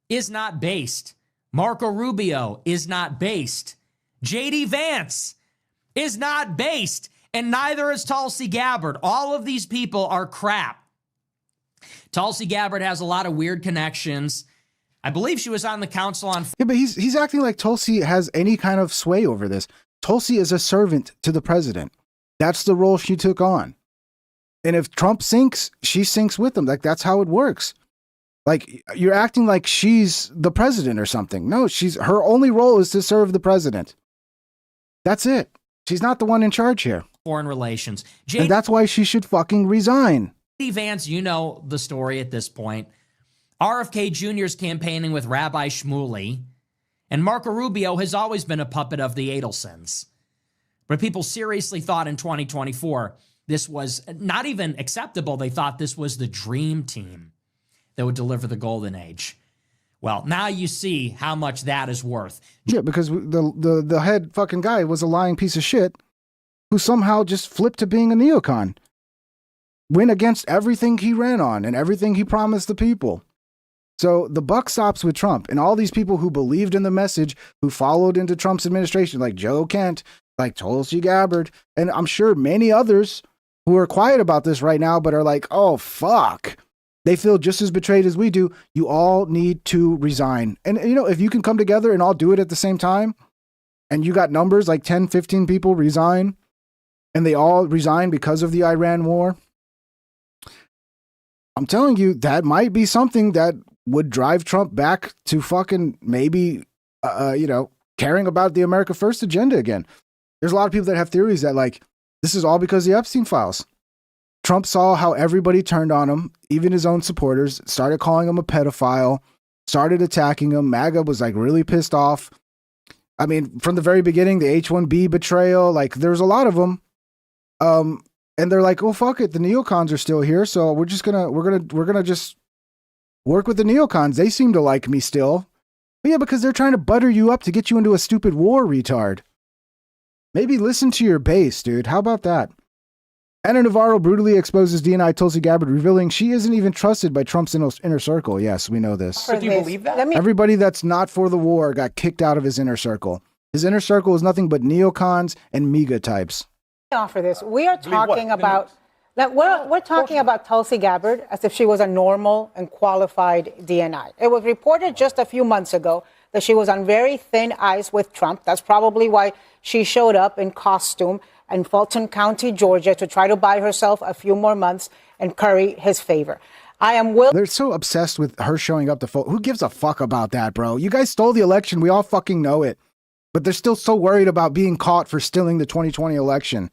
is not based. Marco Rubio is not based. J.D. Vance is not based. And neither is Tulsi Gabbard. All of these people are crap. Tulsi Gabbard has a lot of weird connections. I believe she was on the council on... Yeah, but he's acting like Tulsi has any kind of sway over this. Tulsi is a servant to the president. That's the role she took on. And if Trump sinks, she sinks with him. Like, that's how it works. Like, you're acting like she's the president or something. No, her only role is to serve the president. That's it. She's not the one in charge here. Foreign relations. And that's why she should fucking resign. Vance, you know the story at this point. RFK Jr. is campaigning with Rabbi Shmuley, and Marco Rubio has always been a puppet of the Adelsons. But people seriously thought in 2024 this was not even acceptable. They thought this was the dream team that would deliver the golden age. Well, now you see how much that is worth. Yeah, because the head fucking guy was a lying piece of shit who somehow just flipped to being a neocon. Went against everything he ran on and everything he promised the people. So the buck stops with Trump, and all these people who believed in the message, who followed into Trump's administration, like Joe Kent, like Tulsi Gabbard, and I'm sure many others who are quiet about this right now, but are like, oh, fuck. They feel just as betrayed as we do. You all need to resign. And, you know, if you can come together and all do it at the same time, and you got numbers like 10, 15 people resign, and they all resign because of the Iran war, I'm telling you, that might be something that would drive Trump back to fucking maybe, caring about the America First agenda again. There's a lot of people that have theories that, like, this is all because of the Epstein files. Trump saw how everybody turned on him, even his own supporters, started calling him a pedophile, started attacking him. MAGA was like really pissed off. I mean, from the very beginning, the H-1B betrayal, like there's a lot of them. And they're like, oh, fuck it. The neocons are still here. So we're going to just work with the neocons. They seem to like me still. But yeah, because they're trying to butter you up to get you into a stupid war, retard. Maybe listen to your base, dude. How about that? Ana Navarro brutally exposes DNI Tulsi Gabbard, revealing she isn't even trusted by Trump's inner circle. Yes, we know this. But do you believe that? Everybody that's not for the war got kicked out of his inner circle. His inner circle is nothing but neocons and MAGA types. Offer this. We are talking about that. We're talking about Tulsi Gabbard as if she was a normal and qualified DNI. It was reported just a few months ago that she was on very thin ice with Trump. That's probably why she showed up in costume in Fulton County, Georgia, to try to buy herself a few more months and curry his favor. They're so obsessed with her showing up to who gives a fuck about that, bro? You guys stole the election. We all fucking know it. But they're still so worried about being caught for stealing the 2020 election.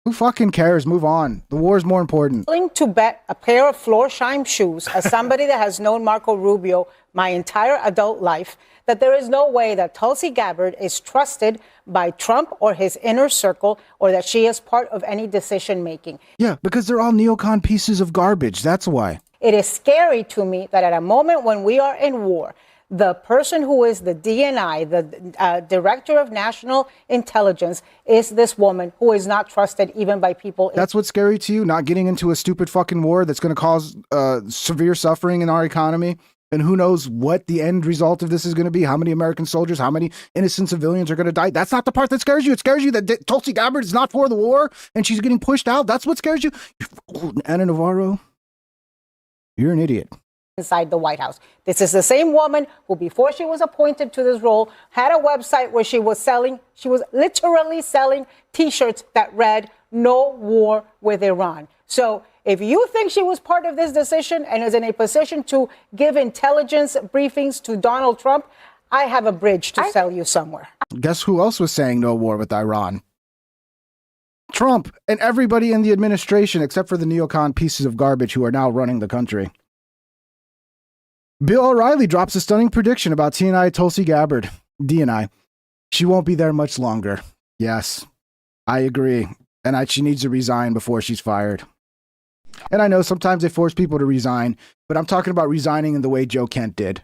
Who fucking cares? Move on. The war is more important. Willing to bet a pair of Florsheim shoes, as somebody that has known Marco Rubio my entire adult life, that there is no way that Tulsi Gabbard is trusted by Trump or his inner circle, or that she is part of any decision making. Yeah, because they're all neocon pieces of garbage. That's why. It is scary to me that at a moment when we are in war, the person who is the DNI, the Director of National Intelligence, is this woman who is not trusted even by people. That's what's scary to you? Not getting into a stupid fucking war that's going to cause severe suffering in our economy? And who knows what the end result of this is going to be? How many American soldiers, how many innocent civilians are going to die? That's not the part that scares you. It scares you that Tulsi Gabbard is not for the war and she's getting pushed out. That's what scares you. Ana Navarro, you're an idiot. Inside the White House. This is the same woman who, before she was appointed to this role, had a website where she was literally selling T-shirts that read, "No war with Iran." So if you think she was part of this decision and is in a position to give intelligence briefings to Donald Trump, I have a bridge to sell you somewhere. Guess who else was saying no war with Iran? Trump and everybody in the administration, except for the neocon pieces of garbage who are now running the country. Bill O'Reilly drops a stunning prediction about DNI Tulsi Gabbard. DNI. She won't be there much longer. Yes, I agree. And she needs to resign before she's fired. And I know sometimes they force people to resign, but I'm talking about resigning in the way Joe Kent did.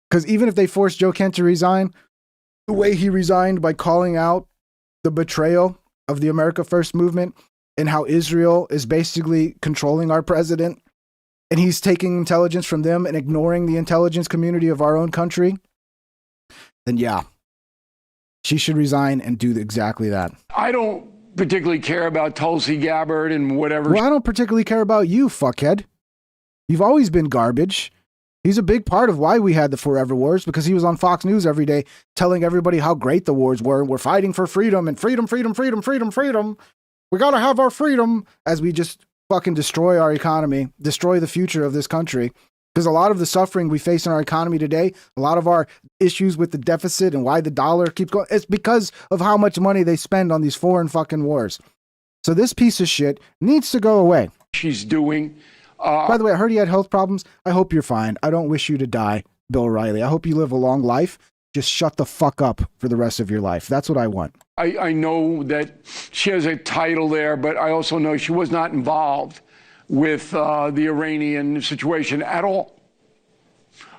Because even if they forced Joe Kent to resign, the way he resigned by calling out the betrayal of the America First movement and how Israel is basically controlling our president, and he's taking intelligence from them and ignoring the intelligence community of our own country, then yeah, she should resign and do exactly that. I don't particularly care about Tulsi Gabbard and whatever. Well, I don't particularly care about you, fuckhead. You've always been garbage. He's a big part of why we had the Forever Wars, because he was on Fox News every day telling everybody how great the wars were. We're fighting for freedom and freedom, freedom, freedom, freedom, freedom. We got to have our freedom, as we just fucking destroy our economy, destroy the future of this country. Because a lot of the suffering we face in our economy today, a lot of our issues with the deficit and why the dollar keeps going, it's because of how much money they spend on these foreign fucking wars. So this piece of shit needs to go away. She's doing. By the way, I heard he had health problems. I hope you're fine. I don't wish you to die, Bill O'Reilly. I hope you live a long life. Just shut the fuck up for the rest of your life. That's what I want. I know that she has a title there, but I also know she was not involved with the Iranian situation at all.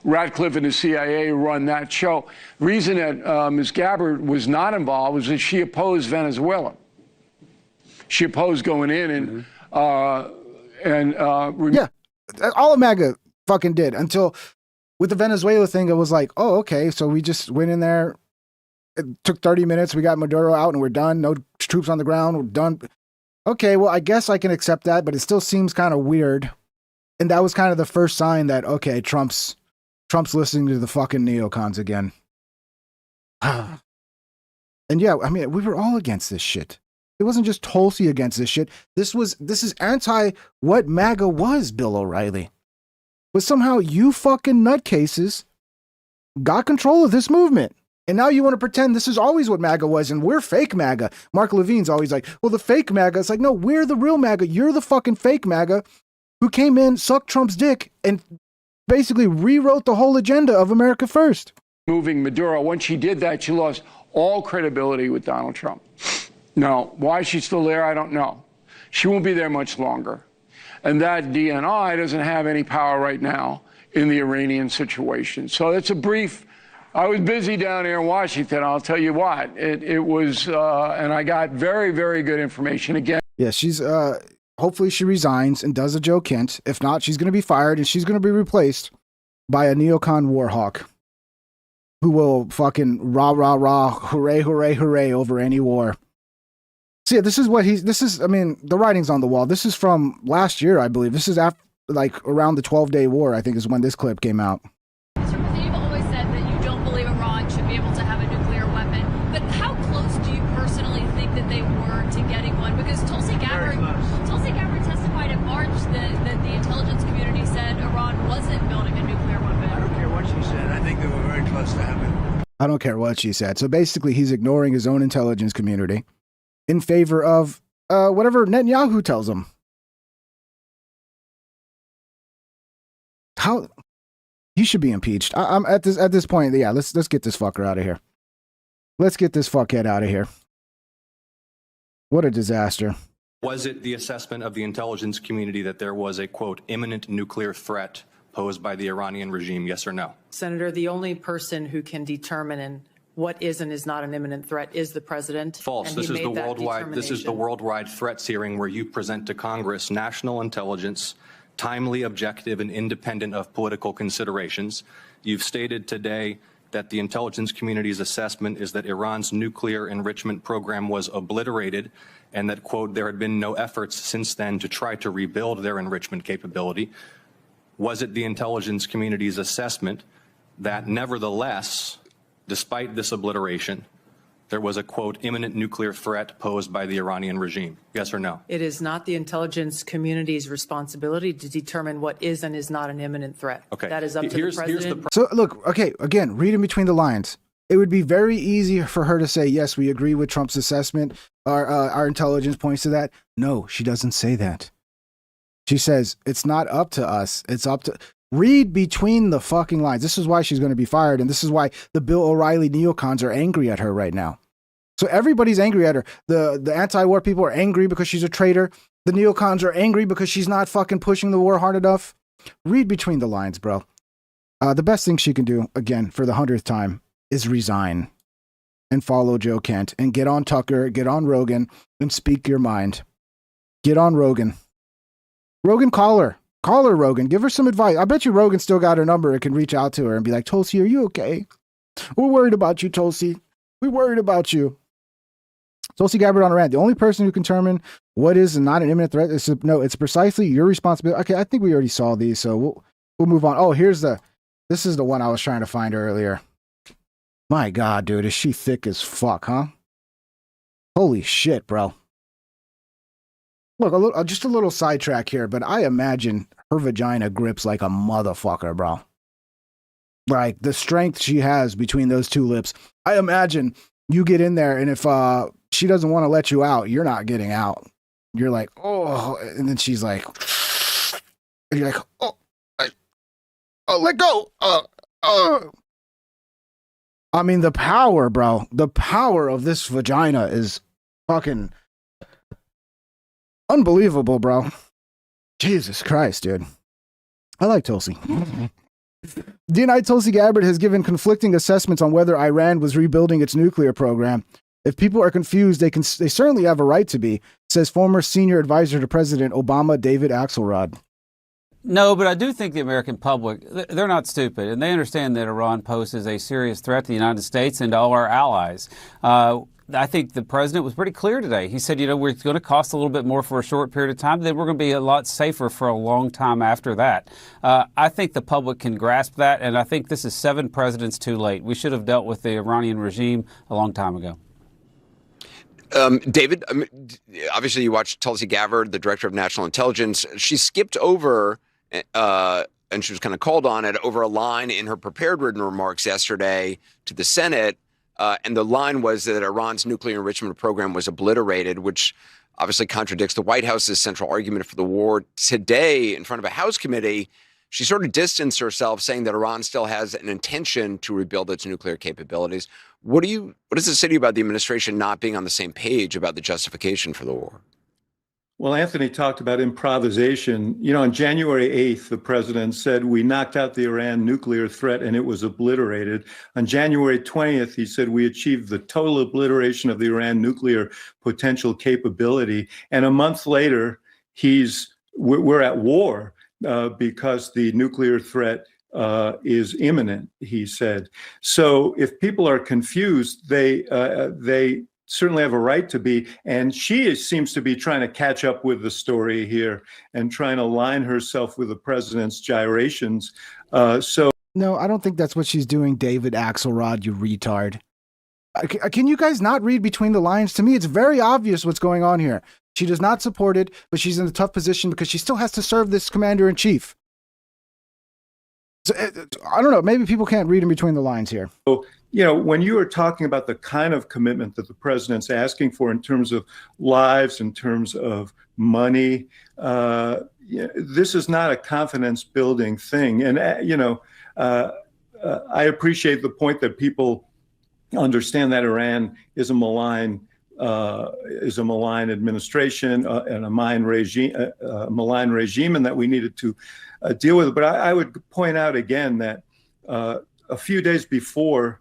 Ratcliffe and the CIA run that show. The reason that Ms. Gabbard was not involved was that she opposed Venezuela. She opposed going in and yeah, all of MAGA fucking did, until with the Venezuela thing, it was like, oh, okay, so we just went in there. It took 30 minutes. We got Maduro out and we're done. No troops on the ground. We're done. Okay, well, I guess I can accept that, but it still seems kind of weird. And that was kind of the first sign that, okay, Trump's listening to the fucking neocons again. And yeah, I mean, we were all against this shit. It wasn't just Tulsi against this shit. This is anti what MAGA was, Bill O'Reilly. But somehow you fucking nutcases got control of this movement. And now you want to pretend this is always what MAGA was, and we're fake MAGA. Mark Levine's always like, well, the fake MAGA. It's like, no, we're the real MAGA. You're the fucking fake MAGA who came in, sucked Trump's dick, and basically rewrote the whole agenda of America First. Moving Maduro. Once she did that, she lost all credibility with Donald Trump. No, why she's still there, I don't know. She won't be there much longer. And that DNI doesn't have any power right now in the Iranian situation. So it's a brief. I was busy down here in Washington. I'll tell you what, it was, and I got very, very good information again. Yeah, she's, hopefully she resigns and does a Joe Kent. If not, she's going to be fired and she's going to be replaced by a neocon war hawk who will fucking rah, rah, rah, hooray, hooray, hooray over any war. See, this is, I mean, the writing's on the wall. This is from last year, I believe. This is after, like, around the 12-day war, I think is when this clip came out. Mr. President, you've always said that you don't believe Iran should be able to have a nuclear weapon. But how close do you personally think that they were to getting one? Because Tulsi Gabbard testified in March that the intelligence community said Iran wasn't building a nuclear weapon. I don't care what she said. I think they were very close to having it. I don't care what she said. So basically, he's ignoring his own intelligence community in favor of whatever Netanyahu tells him. How he should be impeached. I'm at this point. Yeah, let's get this fucker out of here. Let's get this fuckhead out of here. What a disaster. Was it the assessment of the intelligence community that there was a, quote, imminent nuclear threat posed by the Iranian regime, yes or no? Senator, the only person who can determine what is and is not an imminent threat is the president. False. This is the worldwide threats hearing where you present to Congress national intelligence, timely, objective, and independent of political considerations. You've stated today that the intelligence community's assessment is that Iran's nuclear enrichment program was obliterated and that, quote, there had been no efforts since then to try to rebuild their enrichment capability. Was it the intelligence community's assessment that nevertheless, despite this obliteration, there was a, quote, imminent nuclear threat posed by the Iranian regime? Yes or no? It is not the intelligence community's responsibility to determine what is and is not an imminent threat. Okay. That is up to the president. So look, okay, again, read in between the lines. It would be very easy for her to say, yes, we agree with Trump's assessment. Our intelligence points to that. No, she doesn't say that. She says, it's not up to us. It's up to... Read between the fucking lines. This is why she's going to be fired. And this is why the Bill O'Reilly neocons are angry at her right now. So everybody's angry at her. The anti-war people are angry because she's a traitor. The neocons are angry because she's not fucking pushing the war hard enough. Read between the lines, bro. The best thing she can do, again, for the 100th time, is resign and follow Joe Kent and get on Tucker, get on Rogan, and speak your mind. Get on Rogan. Rogan, call her. Call her, Rogan. Give her some advice. I bet you Rogan still got her number and can reach out to her and be like, Tulsi, are you okay? We're worried about you, Tulsi. We're worried about you. Tulsi Gabbard on a rant. The only person who can determine what is and not an imminent threat is it's precisely your responsibility. Okay, I think we already saw these, so we'll move on. Oh, this is the one I was trying to find earlier. My God, dude, is she thick as fuck, huh? Holy shit, bro. Look, just a little sidetrack here, but I imagine her vagina grips like a motherfucker, bro. Like, the strength she has between those two lips. I imagine you get in there, and if she doesn't want to let you out, you're not getting out. You're like, oh, and then she's like, and you're like, oh, let go. I mean, the power, bro. The power of this vagina is fucking unbelievable, bro. Jesus Christ, dude. I like Tulsi. DNI Tulsi Gabbard has given conflicting assessments on whether Iran was rebuilding its nuclear program. If people are confused, they certainly have a right to be, says former senior advisor to President Obama, David Axelrod. No, but I do think the American public, they're not stupid, and they understand that Iran poses a serious threat to the United States and to all our allies. I think the president was pretty clear today. He said, we're going to cost a little bit more for a short period of time, then we're going to be a lot safer for a long time after that. I think the public can grasp that, and I think this is 7 presidents too late. We should have dealt with the Iranian regime a long time ago. David, obviously you watched Tulsi Gabbard, the director of national intelligence. She skipped over, and she was kind of called on it, over a line in her prepared written remarks yesterday to the Senate. And the line was that Iran's nuclear enrichment program was obliterated, which obviously contradicts the White House's central argument for the war. Today, in front of a House committee, she sort of distanced herself, saying that Iran still has an intention to rebuild its nuclear capabilities. What does it say to you about the administration not being on the same page about the justification for the war? Well, Anthony talked about improvisation. You know, on January 8th, the president said we knocked out the Iran nuclear threat and it was obliterated. On January 20th, he said we achieved the total obliteration of the Iran nuclear potential capability. And a month later, we're at war because the nuclear threat is imminent, he said. So if people are confused, they certainly have a right to be. And she seems to be trying to catch up with the story here and trying to align herself with the president's gyrations. No, I don't think that's what she's doing, David Axelrod, you retard. Can you guys not read between the lines? To me, it's very obvious what's going on here. She does not support it, but she's in a tough position because she still has to serve this commander-in-chief. So, I don't know. Maybe people can't read in between the lines here. So, you know, when you are talking about the kind of commitment that the president's asking for in terms of lives, in terms of money, this is not a confidence-building thing. And, I appreciate the point that people understand that Iran is a malign administration and a malign regime, and that we needed to deal with it. But I would point out again that a few days before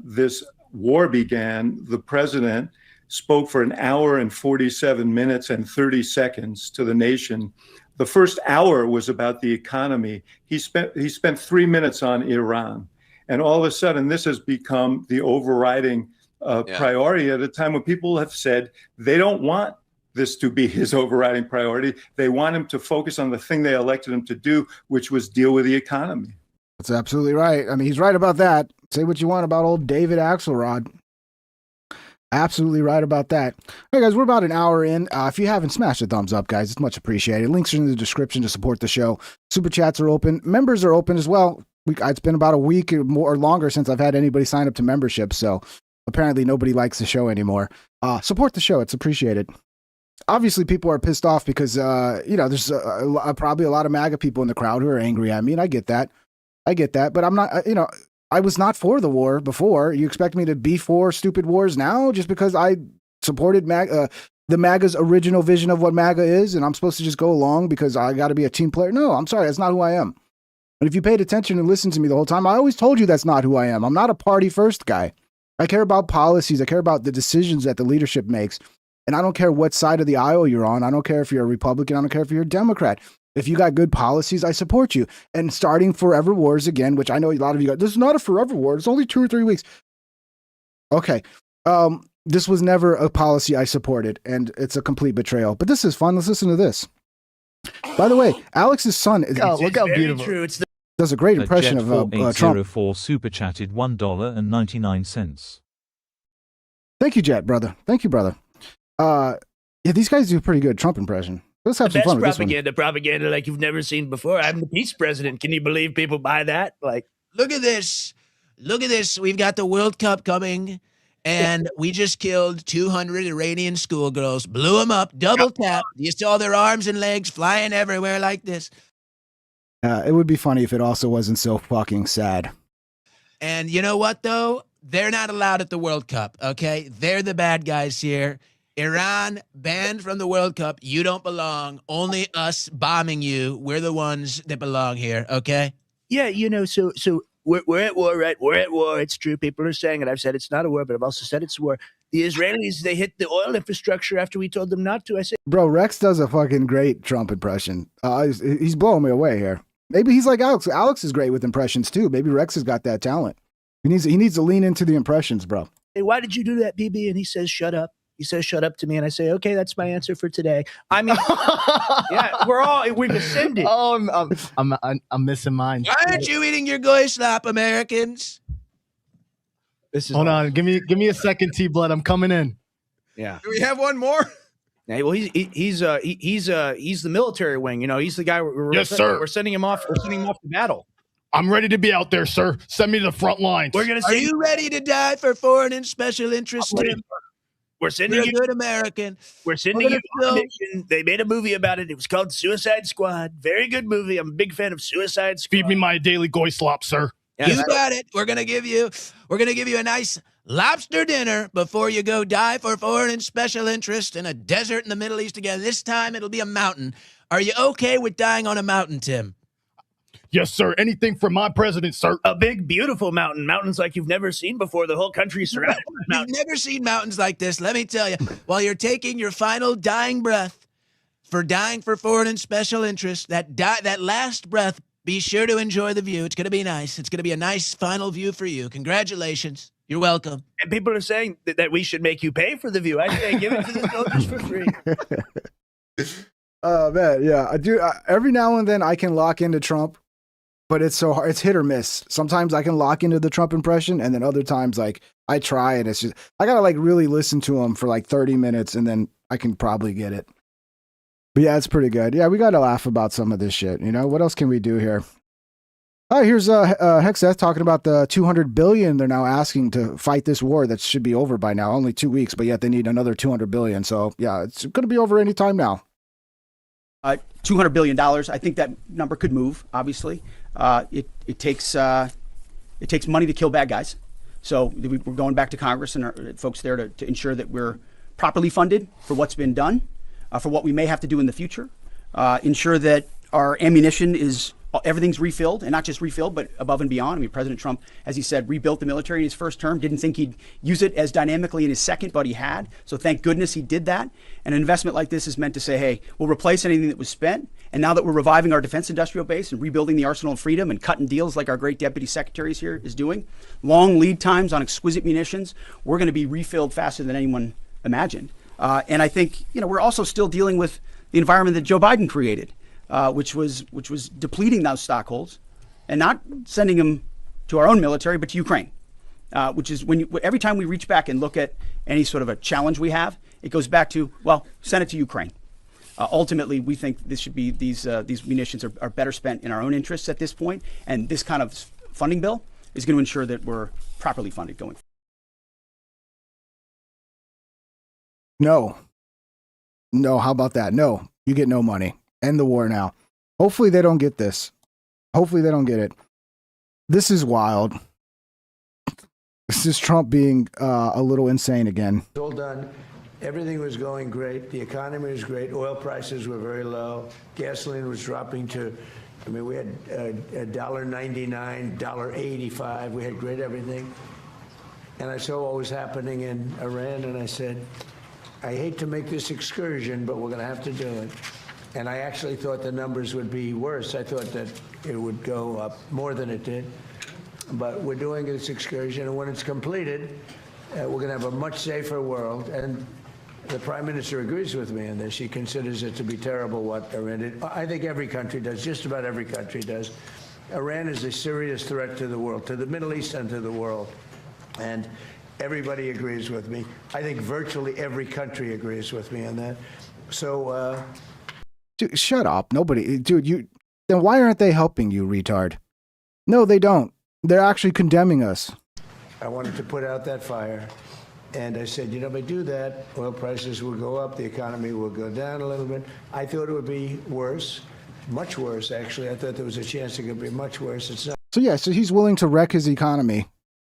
this war began, the president spoke for an hour and 47 minutes and 30 seconds to the nation. The first hour was about the economy. He spent 3 minutes on Iran. And all of a sudden, this has become the overriding priority at a time when people have said they don't want this to be his overriding priority. They want him to focus on the thing they elected him to do, which was deal with the economy. That's absolutely right. I mean, he's right about that. Say what you want about old David Axelrod. Absolutely right about that. Hey guys, we're about an hour in. If you haven't, smash the thumbs up, guys. It's much appreciated. Links are in the description to support the show. Super chats are open. Members are open as well. It's been about a week or more or longer since I've had anybody sign up to membership, so apparently nobody likes the show anymore. Support the show. It's appreciated. Obviously, people are pissed off because, there's probably a lot of MAGA people in the crowd who are angry at me, and I get that. But I'm not, I was not for the war before. You expect me to be for stupid wars now just because I supported the MAGA's original vision of what MAGA is, and I'm supposed to just go along because I got to be a team player? No, I'm sorry. That's not who I am. And if you paid attention and listened to me the whole time, I always told you that's not who I am. I'm not a party first guy. I care about policies. I care about the decisions that the leadership makes. And I don't care what side of the aisle you're on. I don't care if you're a Republican. I don't care if you're a Democrat. If you got good policies, I support you. And starting forever wars again, which I know a lot of you go, this is not a forever war. It's only 2 or 3 weeks. Okay. This was never a policy I supported, and it's a complete betrayal. But this is fun. Let's listen to this. By the way, Alex's son, look how beautiful. True. Does a great impression of Trump. 4 super chatted $1.99. Thank you, Jet, brother. Thank you, brother. Yeah, these guys do a pretty good Trump impression. Let's have some fun with propaganda like you've never seen before. I'm the peace president. Can you believe people buy that? Like, look at this. Look at this. We've got the World Cup coming, and we just killed 200 Iranian schoolgirls, blew them up, double tap. You saw their arms and legs flying everywhere like this. It would be funny if it also wasn't so fucking sad. And you know what, though? They're not allowed at the World Cup, okay? They're the bad guys here. Iran banned from the World Cup. You don't belong. Only us bombing you. We're the ones that belong here, okay? Yeah, so we're at war, right? We're at war. It's true. People are saying it. I've said it's not a war, but I've also said it's a war. The Israelis, they hit the oil infrastructure after we told them not to. I said, bro, Rex does a fucking great Trump impression. He's blowing me away here. Maybe he's like Alex. Alex is great with impressions too. Maybe Rex has got that talent. He needs to lean into the impressions, bro. Hey, why did you do that, BB? And he says, shut up. He says, shut up to me. And I say, okay, that's my answer for today. I mean, yeah, we've ascended. Oh, I'm missing mine. Why aren't you eating your goy slop, Americans? Hold on. Give me a second, T-Blood. I'm coming in. Yeah. Do we have one more? Yeah, well, he's the military wing. He's the guy. Sir. We're sending him off. We're sending him off to battle. I'm ready to be out there, sir. Send me to the front lines. Are you ready to die for foreign and special interests? We're sending you, good American. We're sending you on a mission. They made a movie about it. It was called Suicide Squad. Very good movie. I'm a big fan of Suicide Squad. Feed me my daily goy slop, sir. You got it. We're gonna give you a nice lobster dinner before you go die for foreign and special interest in a desert in the Middle East again. This time it'll be a mountain. Are you okay with dying on a mountain, Tim? Yes, sir. Anything for my president, sir. A big, beautiful mountain. Mountains like you've never seen before. The whole country is surrounded by mountains. You've never seen mountains like this. Let me tell you, while you're taking your final dying breath for dying for foreign and special interest, that last breath, be sure to enjoy the view. It's going to be nice. It's going to be a nice final view for you. Congratulations. You're welcome. And people are saying that we should make you pay for the view. I say give it to the soldiers for free. Oh, man, yeah. I do. Every now and then I can lock into Trump, but it's so hard. It's hit or miss. Sometimes I can lock into the Trump impression, and then other times, like, I try and it's just, I got to, like, really listen to him for, like, 30 minutes, and then I can probably get it. But yeah, it's pretty good. Yeah, we got to laugh about some of this shit. You know, what else can we do here? Oh, here's Hexeth talking about the $200 billion they're now asking to fight this war that should be over by now. Only 2 weeks, but yet they need another $200 billion. So yeah, it's going to be over any time now. $200 billion. I think that number could move. Obviously, it takes money to kill bad guys. So we're going back to Congress and our folks there to ensure that we're properly funded for what's been done, for what we may have to do in the future. Ensure that our ammunition is everything's refilled, and not just refilled, but above and beyond. I mean, President Trump, as he said, rebuilt the military in his first term. Didn't think he'd use it as dynamically in his second, but he had. So thank goodness he did that. And an investment like this is meant to say, hey, we'll replace anything that was spent. And now that we're reviving our defense industrial base and rebuilding the arsenal of freedom and cutting deals like our great deputy secretaries here is doing, long lead times on exquisite munitions, we're going to be refilled faster than anyone imagined. And I think, we're also still dealing with the environment that Joe Biden created. Which was depleting those stockholds and not sending them to our own military, but to Ukraine, which is every time we reach back and look at any sort of a challenge we have, it goes back to, well, send it to Ukraine. Ultimately, we think this should be these munitions are better spent in our own interests at this point, and this kind of funding bill is going to ensure that we're properly funded going forward. No, how about that? No, you get no money. End the war now. Hopefully they don't get this. Hopefully they don't get it. This is wild. This is Trump being a little insane again. It's all done. Everything was going great. The economy was great. Oil prices were very low. Gasoline was dropping to, we had $1.99, $1.85. We had great everything. And I saw what was happening in Iran, and I said, I hate to make this excursion, but we're going to have to do it. And I actually thought the numbers would be worse. I thought that it would go up more than it did. But we're doing this excursion, and when it's completed, we're going to have a much safer world. And the Prime Minister agrees with me on this. He considers it to be terrible what Iran did. I think every country does, just about every country does. Iran is a serious threat to the world, to the Middle East and to the world. And everybody agrees with me. I think virtually every country agrees with me on that. So, Dude, shut up. Nobody, dude, then why aren't they helping you, retard? No, they don't. They're actually condemning us. I wanted to put out that fire. And I said, if I do that, oil prices will go up, the economy will go down a little bit. I thought it would be worse, much worse, actually. I thought there was a chance it could be much worse. It's not. So yeah, so he's willing to wreck his economy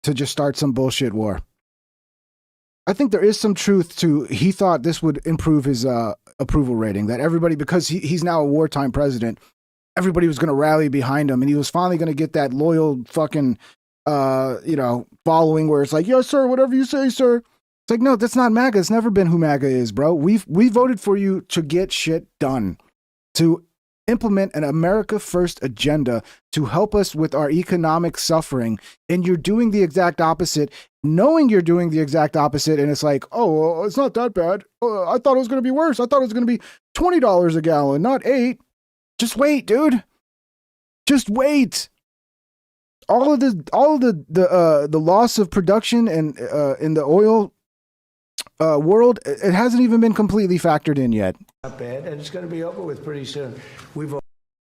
to just start some bullshit war. I think there is some truth to, he thought this would improve his approval rating, that everybody, because he's now a wartime president, everybody was going to rally behind him, and he was finally going to get that loyal fucking, following where it's like, yes, sir, whatever you say, sir. It's like, no, that's not MAGA. It's never been who MAGA is, bro. We voted for you to get shit done, to implement an America First agenda to help us with our economic suffering, and you're doing the exact opposite, knowing you're doing the exact opposite, and it's like, oh, well, it's not that bad. I thought it was going to be worse. I thought it was going to be $20 a gallon, not $8. Just wait, dude. Just wait. All of the loss of production and in the oil world, it hasn't even been completely factored in yet. Not bad, and it's going to be over with pretty soon.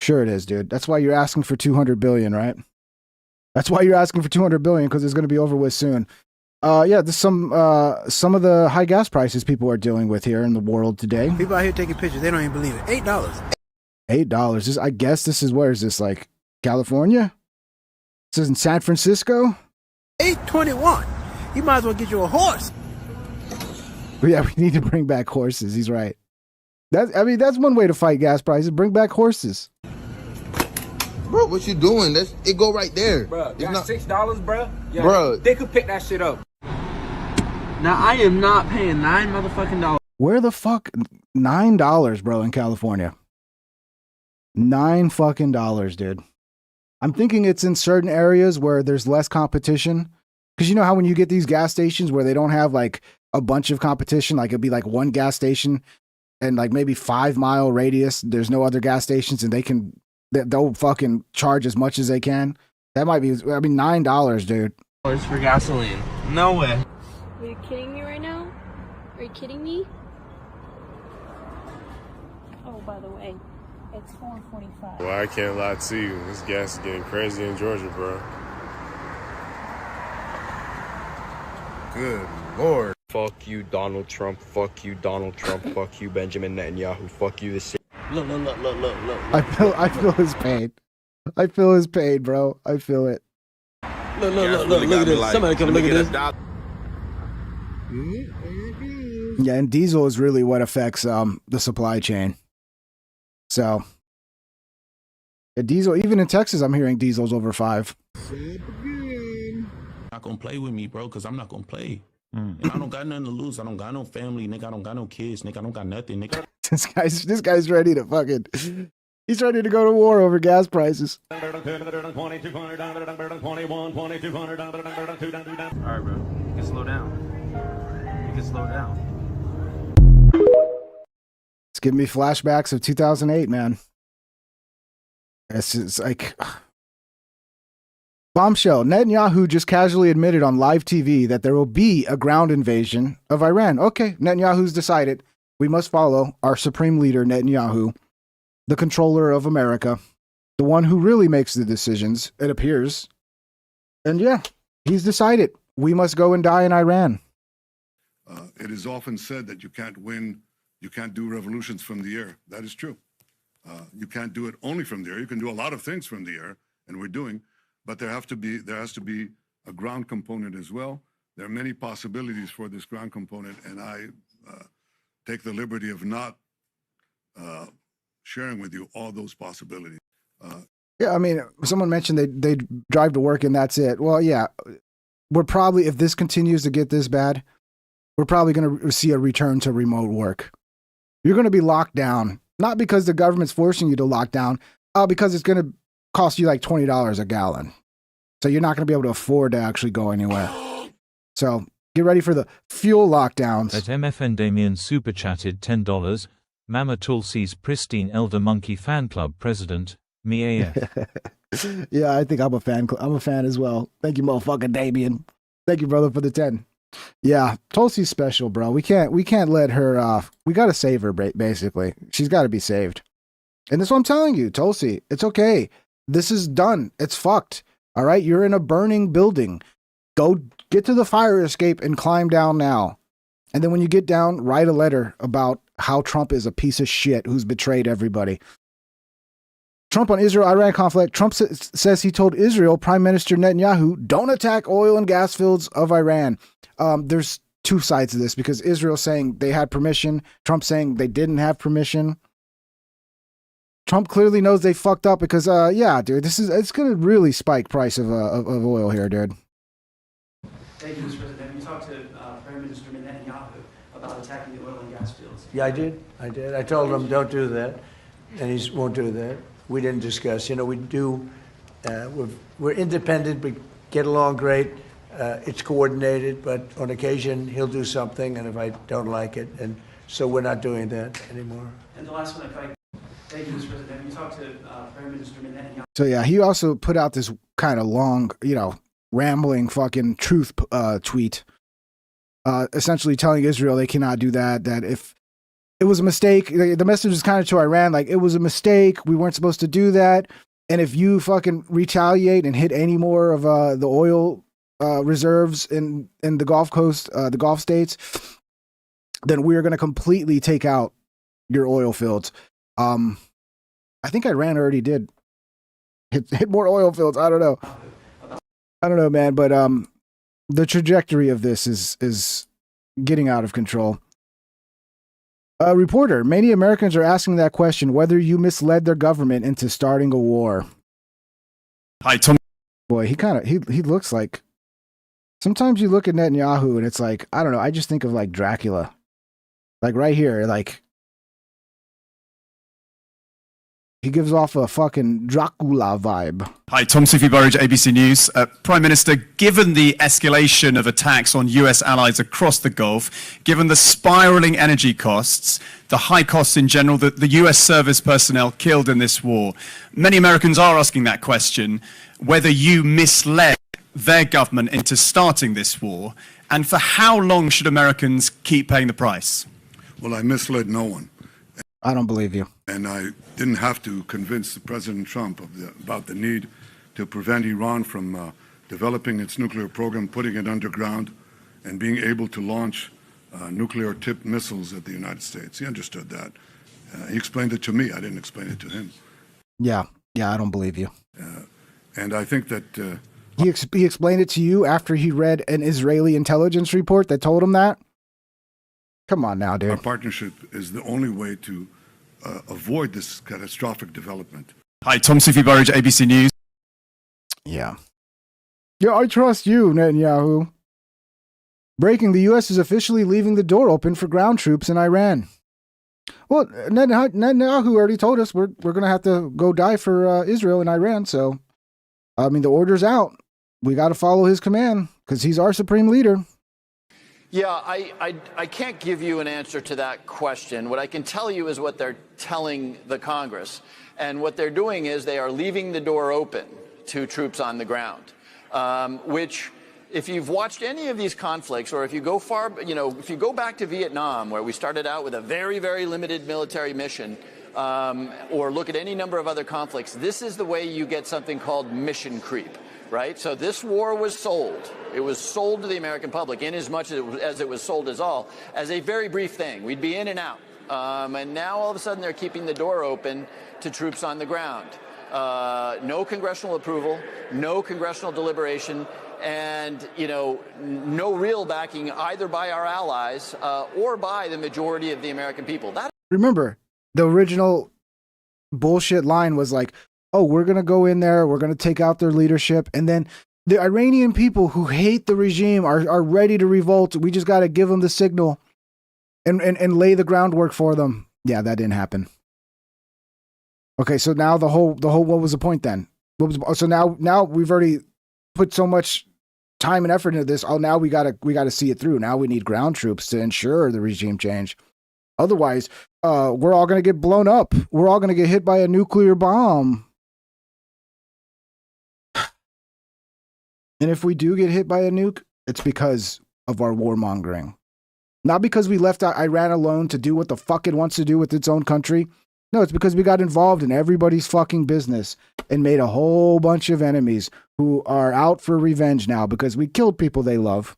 Sure it is, dude. That's why you're asking for $200 billion, right? That's why you're asking for $200 billion, because it's going to be over with soon. Yeah, there's some of the high gas prices people are dealing with here in the world today. People out here taking pictures. They don't even believe it. $8. $8. I guess this is, where is this, like California? This is in San Francisco? $8.21. You might as well get you a horse. But yeah, we need to bring back horses. He's right. That's one way to fight gas prices. Bring back horses. Bro, what you doing? It go right there. Bro, it's not $6, bro. Yeah, bro, they could pick that shit up. Now I am not paying $9 motherfucking dollars. Where the fuck? $9, bro, in California. $9 fucking dollars, dude. I'm thinking it's in certain areas where there's less competition. Because you know how when you get these gas stations where they don't have like a bunch of competition, like it'd be like one gas station and like maybe 5-mile radius, there's no other gas stations, and they'll fucking charge as much as they can. That might be, $9, dude. It's for gasoline. No way. Are you kidding me right now? Are you kidding me? Oh, by the way, it's $4.45. Well, I can't lie to you. This gas is getting crazy in Georgia, bro. Good Lord. Fuck you, Donald Trump. Fuck you, Donald Trump. Fuck you, Benjamin Netanyahu. Fuck you, the city. Look. I feel his pain. I feel his pain, bro. I feel it. Look at this. Somebody come look at this. Yeah, and diesel is really what affects the supply chain. So, yeah, diesel, even in Texas, I'm hearing diesel's over $5. Not gonna play with me, bro, because I'm not gonna play. And I don't got nothing to lose. I don't got no family, nigga. I don't got no kids, nigga. I don't got nothing, nigga. This guy's ready to fucking. He's ready to go to war over gas prices. All right, bro. You can slow down. It's giving me flashbacks of 2008, man. It's like. Bombshell. Netanyahu just casually admitted on live TV that there will be a ground invasion of Iran. Okay, Netanyahu's decided. We must follow our supreme leader, Netanyahu, the controller of America, the one who really makes the decisions, it appears. And yeah, he's decided. We must go and die in Iran. It is often said that you can't do revolutions from the air. That is true. You can't do it only from the air. You can do a lot of things from the air, and we're doing. But there has to be a ground component as well. There are many possibilities for this ground component, and I take the liberty of not sharing with you all those possibilities. Yeah, I mean, someone mentioned they drive to work and that's it. Well, yeah, we're probably, if this continues to get this bad, we're probably going to see a return to remote work. You're going to be locked down, not because the government's forcing you to lock down, because it's going to cost you like $20 a gallon. So you're not going to be able to afford to actually go anywhere. So get ready for the fuel lockdowns. At MFN Damien super chatted $10. Mama Tulsi's pristine elder monkey fan club president. Me AF. Yeah, I think I'm a fan. I'm a fan as well. Thank you, motherfucking Damien. Thank you, brother, for the 10. Yeah, Tulsi's special, bro. We can't let her off. We got to save her, basically. She's got to be saved. And that's what I'm telling you, Tulsi. It's okay. This is done. It's fucked. All right? You're in a burning building. Go get to the fire escape and climb down now. And then when you get down, write a letter about how Trump is a piece of shit who's betrayed everybody. Trump on Israel-Iran conflict. Trump says he told Israel Prime Minister Netanyahu, don't attack oil and gas fields of Iran. There's two sides to this because Israel saying they had permission. Trump saying they didn't have permission. Trump clearly knows they fucked up because, yeah, dude, it's going to really spike price of oil here, dude. Thank you, Mr. President. You talked to Prime Minister Netanyahu about attacking the oil and gas fields. Yeah, I did. I told him don't do that, and he won't do that. We didn't discuss. You know, we do. We're independent. We get along great. It's coordinated, but on occasion he'll do something, and if I don't like it, and so we're not doing that anymore. And the last one, if I. Thank you, Mr. President. You talked to Prime Minister Netanyahu. So yeah, he also put out this kind of long, rambling fucking truth tweet, essentially telling Israel they cannot do that. That if it was a mistake, the message is kind of to Iran, like it was a mistake. We weren't supposed to do that. And if you fucking retaliate and hit any more of the oil reserves in the Gulf Coast, the Gulf states, then we're going to completely take out your oil fields. I think Iran already did hit more oil fields. I don't know, man. But the trajectory of this is getting out of control. Reporter, many Americans are asking that question, whether you misled their government into starting a war. Hi, Tom. Boy, he looks like, sometimes you look at Netanyahu and it's like, I don't know, I just think of like Dracula. Like right here, like he gives off a fucking Dracula vibe. Hi, Tom Sufi Burridge, ABC News. Prime Minister, given the escalation of attacks on US allies across the Gulf, given the spiraling energy costs, the high costs in general, the US service personnel killed in this war, many Americans are asking that question, whether you misled their government into starting this war, and for how long should Americans keep paying the price? Well, I misled no one. I don't believe you. And I didn't have to convince President Trump about the need to prevent Iran from developing its nuclear program, putting it underground, and being able to launch nuclear-tipped missiles at the United States. He understood that. He explained it to me. I didn't explain it to him. Yeah, I don't believe you. And I think that... He explained it to you after he read an Israeli intelligence report that told him that? Come on now, dude. Our partnership is the only way to avoid this catastrophic development. Hi, Tom Sufi Burridge, ABC News. Yeah, I trust you, Netanyahu. Breaking, the U.S. is officially leaving the door open for ground troops in Iran. Well, Netanyahu already told us we're going to have to go die for Israel and Iran, so, I mean, the order's out. We got to follow his command, because he's our supreme leader. Yeah, I can't give you an answer to that question. What I can tell you is what they're telling the Congress. And what they're doing is they are leaving the door open to troops on the ground, which, if you've watched any of these conflicts, or if you go if you go back to Vietnam, where we started out with a very, very limited military mission, or look at any number of other conflicts, this is the way you get something called mission creep. Right? So this war was sold. It was sold to the American public, in as much as it was sold as a very brief thing. We'd be in and out. And now all of a sudden they're keeping the door open to troops on the ground. No congressional approval, no congressional deliberation, and no real backing either by our allies or by the majority of the American people. Remember, the original bullshit line was like, oh, we're going to go in there, we're going to take out their leadership, and then the Iranian people who hate the regime are ready to revolt. We just got to give them the signal and lay the groundwork for them. Yeah, that didn't happen. Okay, so now the whole what was the point then? So now we've already put so much time and effort into this. Oh, now we got to see it through. Now we need ground troops to ensure the regime change. Otherwise, we're all going to get blown up. We're all going to get hit by a nuclear bomb. And if we do get hit by a nuke, it's because of our warmongering. Not because we left Iran alone to do what the fuck it wants to do with its own country. No, it's because we got involved in everybody's fucking business and made a whole bunch of enemies who are out for revenge now because we killed people they love.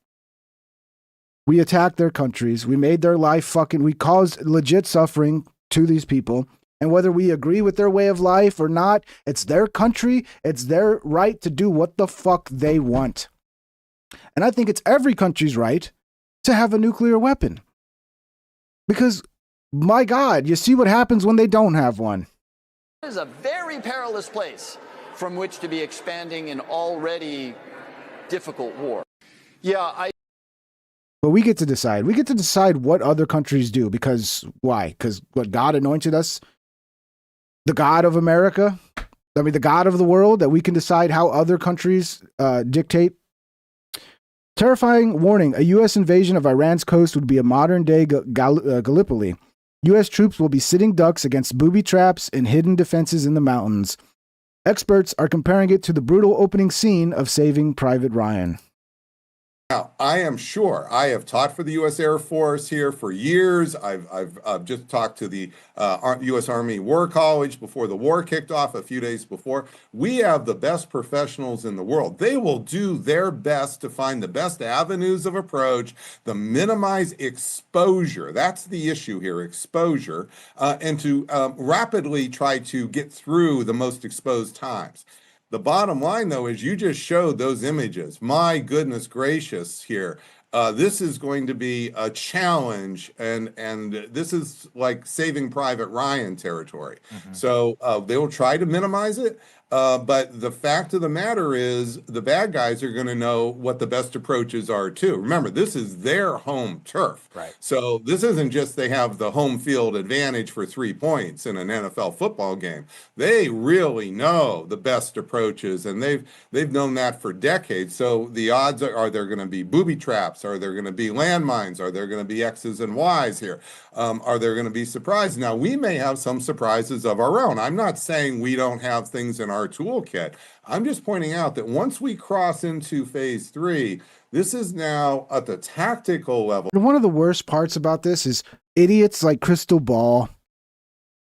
We attacked their countries. We made their life we caused legit suffering to these people. And whether we agree with their way of life or not, it's their country. It's their right to do what the fuck they want. And I think it's every country's right to have a nuclear weapon. Because, my God, you see what happens when they don't have one. It is a very perilous place from which to be expanding an already difficult war. But we get to decide. We get to decide what other countries do. Because, why? Because what God anointed us? The God of America, the God of the world, that we can decide how other countries dictate. Terrifying warning, a U.S. invasion of Iran's coast would be a modern-day Gallipoli. U.S. troops will be sitting ducks against booby traps and hidden defenses in the mountains. Experts are comparing it to the brutal opening scene of Saving Private Ryan. Now, I am sure I have taught for the U.S. Air Force here for years. I've just talked to the U.S. Army War College before the war kicked off a few days before. We have the best professionals in the world. They will do their best to find the best avenues of approach, to minimize exposure. That's the issue here, exposure, and to rapidly try to get through the most exposed times. The bottom line, though, is you just showed those images. My goodness gracious here. This is going to be a challenge, and this is like Saving Private Ryan territory. So they will try to minimize it, but the fact of the matter is the bad guys are going to know what the best approaches are too. Remember, this is their home turf. Right. So this isn't just they have the home field advantage for 3 points in an NFL football game. They really know the best approaches, and they've known that for decades. So the odds are there going to be booby traps? Are there going to be landmines? Are there going to be X's and Y's here? Are there going to be surprises? Now, we may have some surprises of our own. I'm not saying we don't have things in our toolkit. I'm just pointing out that once we cross into phase 3, this is now at the tactical level. One of the worst parts about this is idiots like Crystal Ball,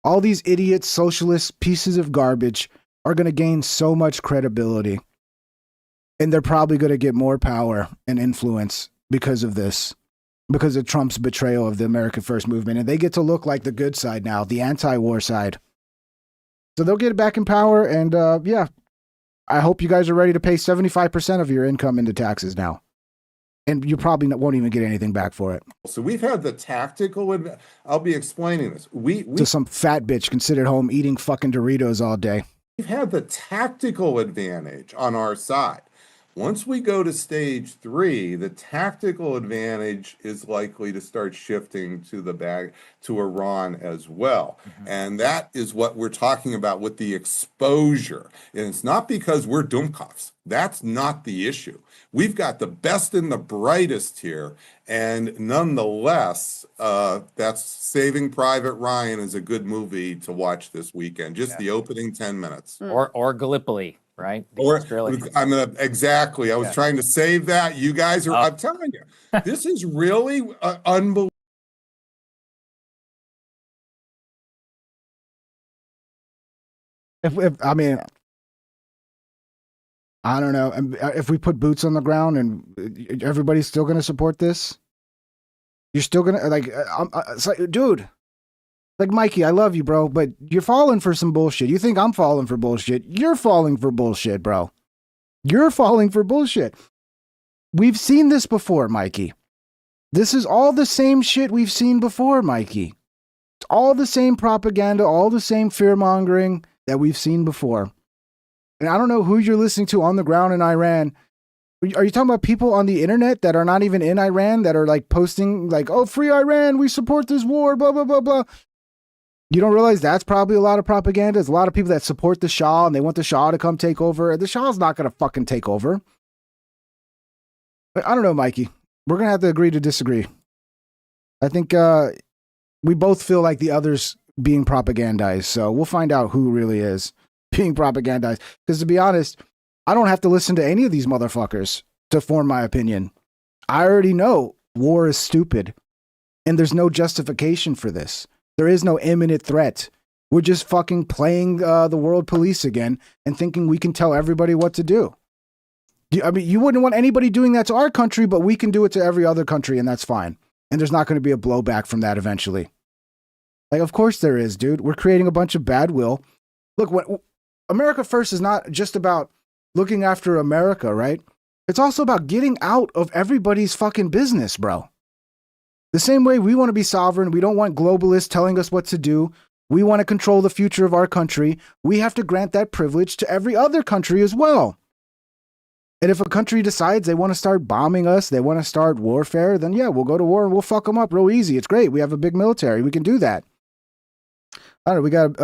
all these idiots, socialist pieces of garbage are going to gain so much credibility. And they're probably going to get more power and influence because of this, because of Trump's betrayal of the America First movement. And they get to look like the good side now, the anti-war side. So they'll get it back in power. And yeah, I hope you guys are ready to pay 75% of your income into taxes now. And you probably won't even get anything back for it. So we've had the tactical, I'll be explaining this. To some fat bitch considered home eating fucking Doritos all day. We've had the tactical advantage on our side. Once we go to stage 3, the tactical advantage is likely to start shifting to Iran as well. And that is what we're talking about with the exposure. And it's not because we're Dummkopfs. That's not the issue. We've got the best and the brightest here. And nonetheless, that's Saving Private Ryan is a good movie to watch this weekend. Just the opening 10 minutes. Or Gallipoli. Right? Or I'm gonna exactly. I was trying to save that. You guys are. I'm telling you, this is really unbelievable. I mean, I don't know. If we put boots on the ground and everybody's still going to support this, you're still going to it's like, dude. Like, Mikey, I love you, bro, but you're falling for some bullshit. You think I'm falling for bullshit. You're falling for bullshit, bro. You're falling for bullshit. We've seen this before, Mikey. This is all the same shit we've seen before, Mikey. It's all the same propaganda, all the same fear-mongering that we've seen before. And I don't know who you're listening to on the ground in Iran. Are you talking about people on the internet that are not even in Iran that are like posting like, oh, free Iran, we support this war, blah, blah, blah, blah. You don't realize that's probably a lot of propaganda. There's a lot of people that support the Shah and they want the Shah to come take over. The Shah's not going to fucking take over. But I don't know, Mikey. We're going to have to agree to disagree. I think we both feel like the other's being propagandized. So we'll find out who really is being propagandized. Because to be honest, I don't have to listen to any of these motherfuckers to form my opinion. I already know war is stupid. And there's no justification for this. There is no imminent threat. We're just fucking playing the world police again and thinking we can tell everybody what to do. I mean, you wouldn't want anybody doing that to our country, but we can do it to every other country, and that's fine. And there's not going to be a blowback from that eventually. Like, of course there is, dude. We're creating a bunch of bad will. Look, America First is not just about looking after America, right? It's also about getting out of everybody's fucking business, bro. The same way we want to be sovereign, we don't want globalists telling us what to do. We want to control the future of our country. We have to grant that privilege to every other country as well. And if a country decides they want to start bombing us, they want to start warfare, then yeah, we'll go to war and we'll fuck them up real easy. It's great. We have a big military. We can do that. I don't know. We got,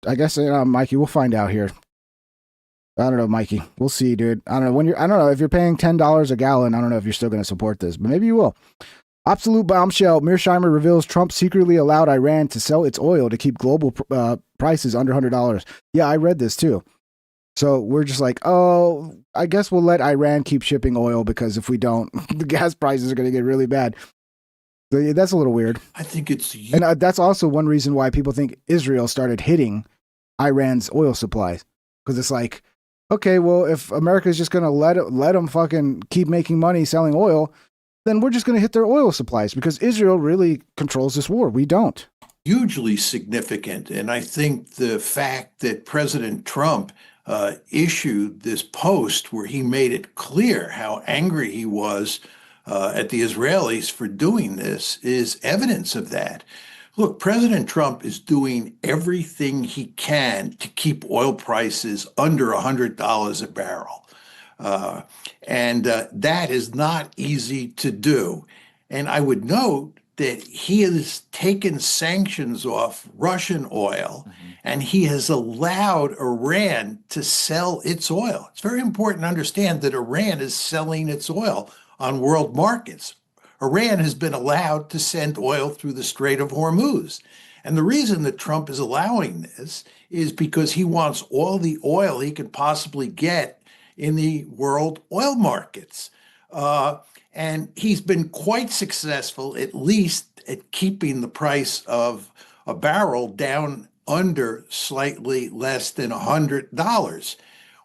I guess, Mikey, we'll find out here. I don't know, Mikey. We'll see, dude. I don't know. I don't know if you're paying $10 a gallon. I don't know if you're still going to support this, but maybe you will. Absolute bombshell. Mearsheimer reveals Trump secretly allowed Iran to sell its oil to keep global prices under $100. Yeah, I read this too. So we're just like, oh, I guess we'll let Iran keep shipping oil because if we don't, the gas prices are going to get really bad. So, yeah, that's a little weird. I think it's... And that's also one reason why people think Israel started hitting Iran's oil supplies. Because it's like, okay, well, if America's just going to let them fucking keep making money selling oil, then we're just going to hit their oil supplies because Israel really controls this war. We don't. Hugely significant. And I think the fact that President Trump issued this post where he made it clear how angry he was at the Israelis for doing this is evidence of that. Look, President Trump is doing everything he can to keep oil prices under $100 a barrel. And that is not easy to do. And I would note that he has taken sanctions off Russian oil, and he has allowed Iran to sell its oil. It's very important to understand that Iran is selling its oil on world markets. Iran has been allowed to send oil through the Strait of Hormuz. And the reason that Trump is allowing this is because he wants all the oil he can possibly get in the world oil markets. And he's been quite successful, at least at keeping the price of a barrel down under slightly less than $100.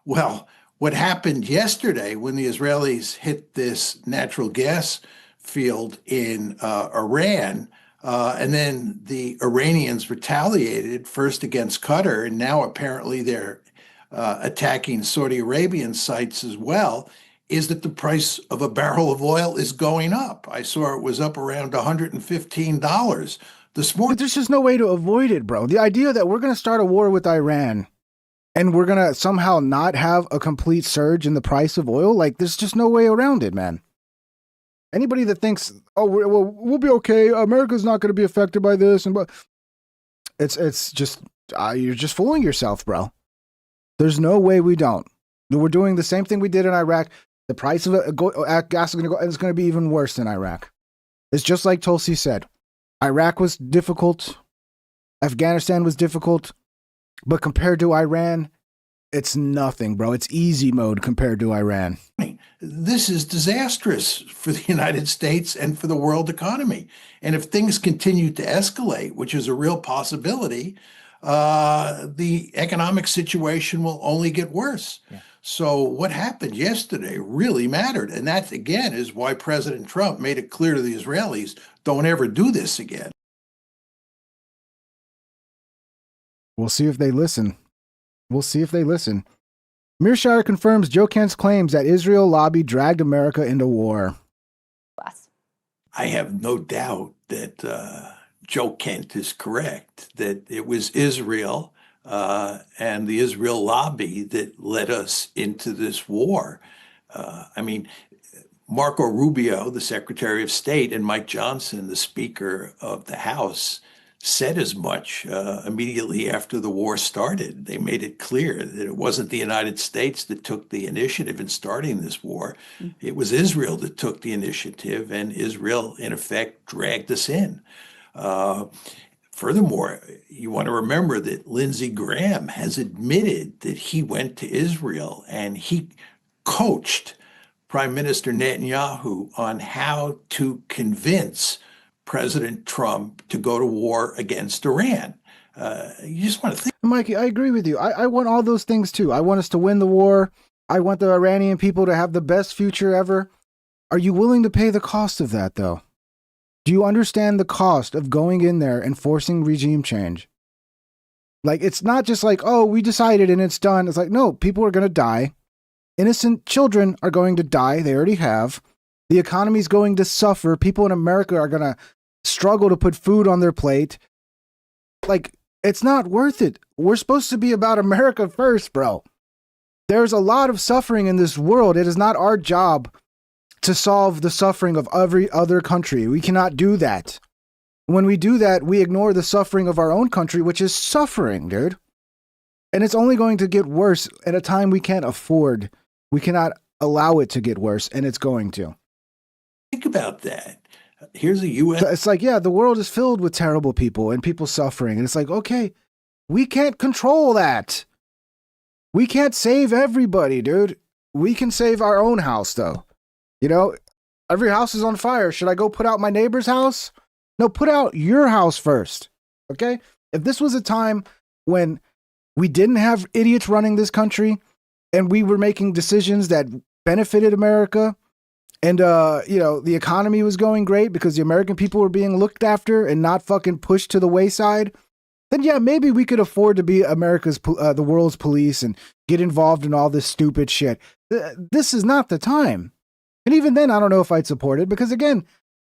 Well, what happened yesterday when the Israelis hit this natural gas field in Iran, and then the Iranians retaliated first against Qatar, and now apparently they're attacking Saudi Arabian sites as well, is that the price of a barrel of oil is going up. I saw it was up around $115 this morning. But there's just no way to avoid it, bro. The idea that we're going to start a war with Iran and we're going to somehow not have a complete surge in the price of oil, like there's just no way around it, man. Anybody that thinks, oh, we'll be okay, America's not going to be affected by this, and it's just you're just fooling yourself, bro. There's no way we don't. We're doing the same thing we did in Iraq. The price of gas is going to go, and it's going to be even worse than Iraq. It's just like Tulsi said. Iraq was difficult. Afghanistan was difficult. But compared to Iran, it's nothing, bro. It's easy mode compared to Iran. This is disastrous for the United States and for the world economy. And if things continue to escalate, which is a real possibility, the economic situation will only get worse. Yeah. So what happened yesterday really mattered. And that, again, is why President Trump made it clear to the Israelis, don't ever do this again. We'll see if they listen. We'll see if they listen. Mearshire confirms Joe Kent's claims that Israel lobby dragged America into war. I have no doubt that Joe Kent is correct, that it was Israel and the Israel lobby that led us into this war. I mean, Marco Rubio, the Secretary of State, and Mike Johnson, the Speaker of the House, said as much immediately after the war started. They made it clear that it wasn't the United States that took the initiative in starting this war. It was Israel that took the initiative, and Israel, in effect, dragged us in. Furthermore, you want to remember that Lindsey Graham has admitted that he went to Israel and he coached Prime Minister Netanyahu on how to convince President Trump to go to war against Iran. You just want to think. Mikey, I agree with you. I want all those things too. I want us to win the war. I want the Iranian people to have the best future ever. Are you willing to pay the cost of that, though? Do you understand the cost of going in there and forcing regime change? Like, it's not just like, oh, we decided and it's done. It's like, no, people are going to die. Innocent children are going to die. They already have. The economy is going to suffer. People in America are going to struggle to put food on their plate. Like, it's not worth it. We're supposed to be about America first, bro. There's a lot of suffering in this world. It is not our job to solve the suffering of every other country. We cannot do that. When we do that, we ignore the suffering of our own country, which is suffering, dude. And it's only going to get worse at a time we can't afford. We cannot allow it to get worse, and it's going to. Think about that. Here's a U.S. So it's like, yeah, the world is filled with terrible people and people suffering. And it's like, okay, we can't control that. We can't save everybody, dude. We can save our own house, though. You know, every house is on fire. Should I go put out my neighbor's house? No, put out your house first. Okay? If this was a time when we didn't have idiots running this country and we were making decisions that benefited America and, you know, the economy was going great because the American people were being looked after and not fucking pushed to the wayside, then yeah, maybe we could afford to be America's, the world's police and get involved in all this stupid shit. This is not the time. And even then, I don't know if I'd support it because, again,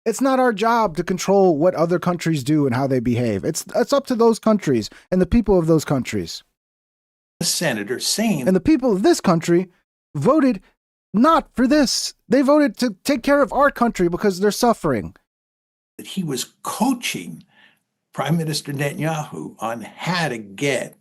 it's not our job to control what other countries do and how they behave. It's up to those countries and the people of those countries. The senator saying, and the people of this country voted not for this. They voted to take care of our country because they're suffering. That he was coaching Prime Minister Netanyahu on how to get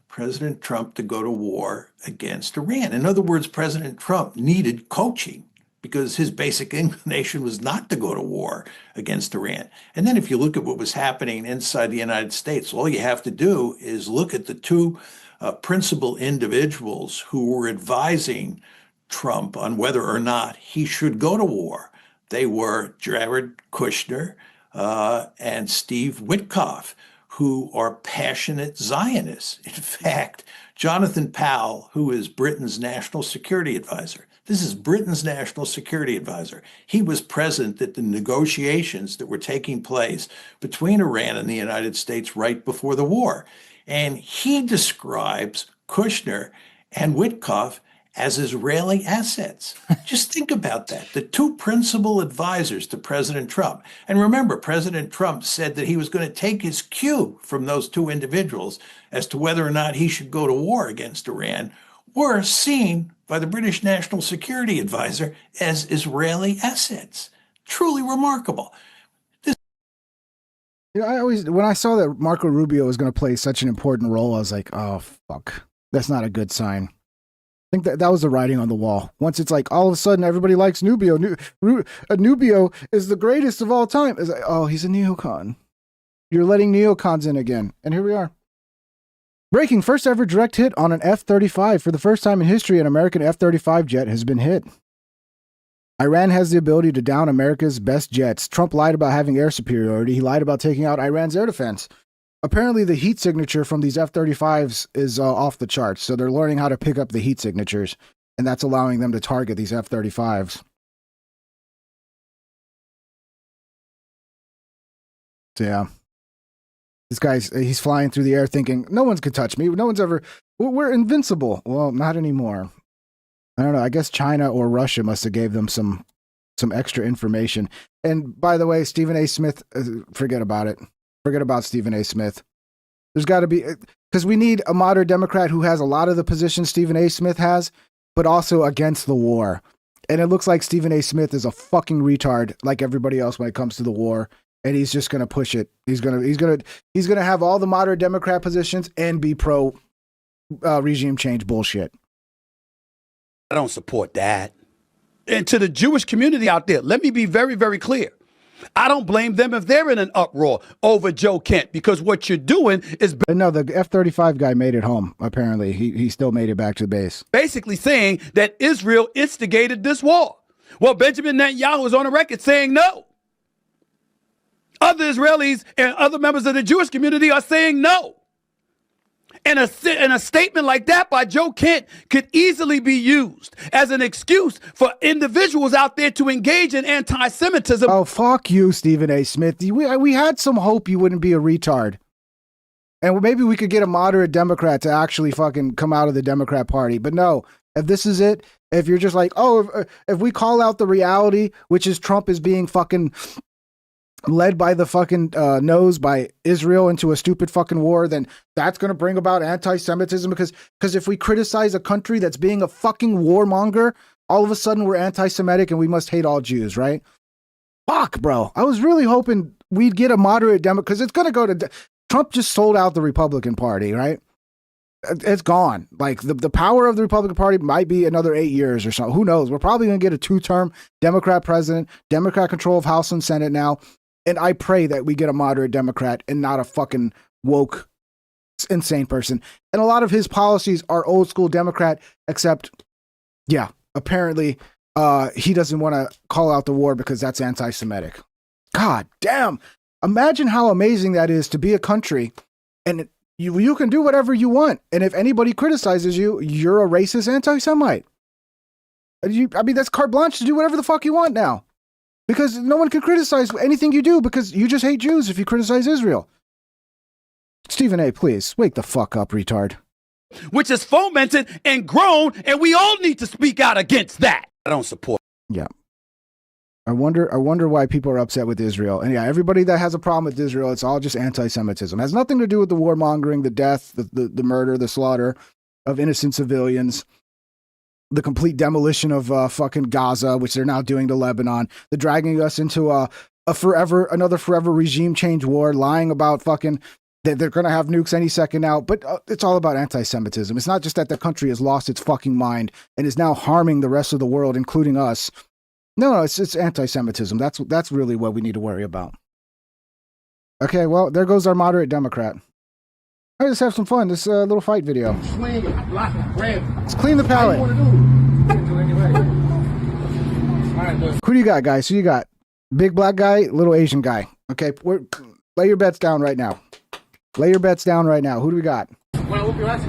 President Trump to go to war against Iran. In other words, President Trump needed coaching because his basic inclination was not to go to war against Iran. And then if you look at what was happening inside the United States, all you have to do is look at the two principal individuals who were advising Trump on whether or not he should go to war. They were Jared Kushner and Steve Witkoff, who are passionate Zionists. In fact, Jonathan Powell, who is Britain's national security advisor, this is Britain's national security advisor. He was present at the negotiations that were taking place between Iran and the United States right before the war. And he describes Kushner and Witkoff as Israeli assets. Just think about that. The two principal advisors to President Trump. And remember, President Trump said that he was going to take his cue from those two individuals as to whether or not he should go to war against Iran, were seen by the British National Security Advisor as Israeli assets. Truly remarkable. You know, when I saw that Marco Rubio was going to play such an important role, I was like, oh, fuck. That's not a good sign. I think that was the writing on the wall. Once it's like, all of a sudden, everybody likes Nubio. Nubio is the greatest of all time. It's like, oh, he's a neocon. You're letting neocons in again. And here we are. Breaking, first ever direct hit on an F-35. For the first time in history, an American F-35 jet has been hit. Iran has the ability to down America's best jets. Trump lied about having air superiority. He lied about taking out Iran's air defense. Apparently, the heat signature from these F-35s is off the charts, so they're learning how to pick up the heat signatures, and that's allowing them to target these F-35s. So, yeah. This guy's, he's flying through the air thinking, no one's could touch me. No one's ever, we're invincible. Well, not anymore. I don't know. I guess China or Russia must have gave them some extra information. And by the way, Stephen A. Smith, forget about it. Forget about Stephen A. Smith. There's got to be, because we need a moderate Democrat who has a lot of the positions Stephen A. Smith has, but also against the war. And it looks like Stephen A. Smith is a fucking retard like everybody else when it comes to the war. And he's just going to push it. He's going to have all the moderate Democrat positions and be pro regime change bullshit. I don't support that. And to the Jewish community out there, let me be very, very clear. I don't blame them if they're in an uproar over Joe Kent, because what you're doing is... No, the F-35 guy made it home, apparently. He still made it back to the base. Basically saying that Israel instigated this war. Well, Benjamin Netanyahu is on the record saying no. Other Israelis and other members of the Jewish community are saying no. And a statement like that by Joe Kent could easily be used as an excuse for individuals out there to engage in anti-Semitism. Oh, fuck you, Stephen A. Smith. We had some hope you wouldn't be a retard. And maybe we could get a moderate Democrat to actually fucking come out of the Democrat Party. But no, if this is it, if you're just like, oh, if we call out the reality, which is Trump is being fucking led by the fucking nose by Israel into a stupid fucking war, then that's going to bring about anti-Semitism because if we criticize a country that's being a fucking warmonger, all of a sudden we're anti-Semitic and we must hate all Jews, right? Fuck, bro. I was really hoping we'd get a moderate Democrat because it's going to go to... Trump just sold out the Republican Party, right? It's gone. Like the power of the Republican Party might be another 8 years or so. Who knows? We're probably going to get a 2-term Democrat president, Democrat control of House and Senate now. And I pray that we get a moderate Democrat and not a fucking woke insane person. And a lot of his policies are old school Democrat, except, yeah, apparently he doesn't want to call out the war because that's anti-Semitic. God damn. Imagine how amazing that is to be a country and you can do whatever you want. And if anybody criticizes you, you're a racist anti-Semite. I mean, that's carte blanche to do whatever the fuck you want now. Because no one can criticize anything you do because you just hate Jews if you criticize Israel. Stephen A., please, wake the fuck up, retard. Which is fomented and grown, and we all need to speak out against that. I don't support. Yeah. I wonder why people are upset with Israel. And yeah, everybody that has a problem with Israel, it's all just anti-Semitism. It has nothing to do with the warmongering, the death, the murder, the slaughter of innocent civilians, the complete demolition of fucking Gaza, which they're now doing to Lebanon, the dragging us into another forever regime change war, lying about fucking that they're going to have nukes any second now. But it's all about anti-Semitism. It's not just that the country has lost its fucking mind and is now harming the rest of the world, including us. No, it's anti-Semitism. That's really what we need to worry about. Okay, well, there goes our moderate Democrat. All right, let's have some fun. This little fight video. Let's clean the palate. Who do you got, guys? Who you got? Big black guy, little Asian guy. Okay, lay your bets down right now. Lay your bets down right now. Who do we got? Come on, right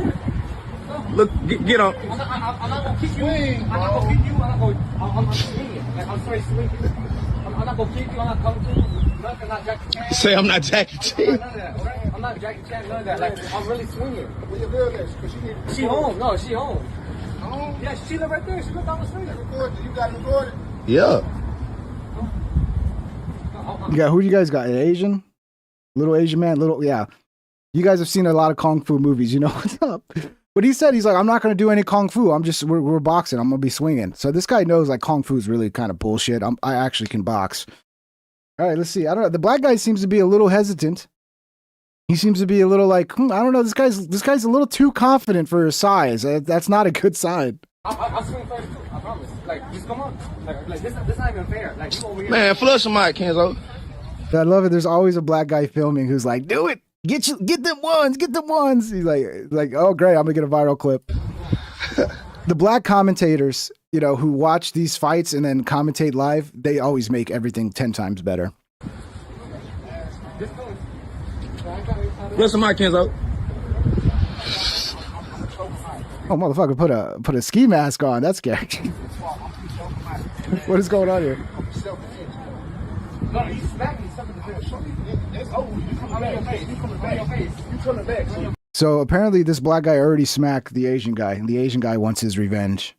here. Look, get up. I'm not gonna kick you. I'm not gonna kick you. I'm swinging. Like, I'm sorry, swinging. I'm not gonna kick you. I'm not coming to you. I'm not Jackie Chan. Say I'm not Jackie Chan. None of that, alright? I'm not Jackie Chan. None of that. Like, I'm really swinging. Where your girl is? She home. No, she home. Home? Yeah, she live right there. She live down the street. You got it recorded? Yeah. Who do you guys got? An Asian? Little Asian man? Yeah. You guys have seen a lot of Kung Fu movies. You know what's up. But he said, he's like, I'm not going to do any Kung Fu. We're boxing. I'm going to be swinging. So this guy knows like Kung Fu is really kind of bullshit. I actually can box. All right, let's see. I don't know. The black guy seems to be a little hesitant. He seems to be a little like, I don't know. This guy's a little too confident for his size. That's not a good sign. I'll swing first too. I promise. Like, just come on. Like this not even fair. Like, you over here. Man, flush him out, Kenzo. I love it. There's always a black guy filming who's like, do it. Get them ones. He's like, oh great, I'm gonna get a viral clip. The black commentators, who watch these fights and then commentate live, they always make everything 10 times better. Flush him out, Kenzo. Oh motherfucker, put a ski mask on. That's scary. What is going on here? No, he's smacking something to finish. You coming back. So apparently this black guy already smacked the Asian guy, and the Asian guy wants his revenge.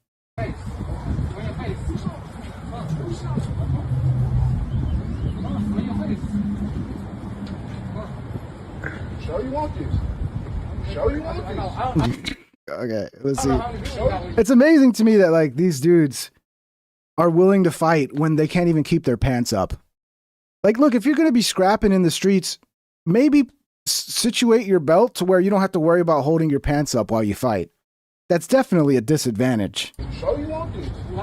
Show you want this. Okay, let's see. It's amazing to me that like these dudes are willing to fight when they can't even keep their pants up. Like, look, if you're going to be scrapping in the streets, maybe situate your belt to where you don't have to worry about holding your pants up while you fight. That's definitely a disadvantage.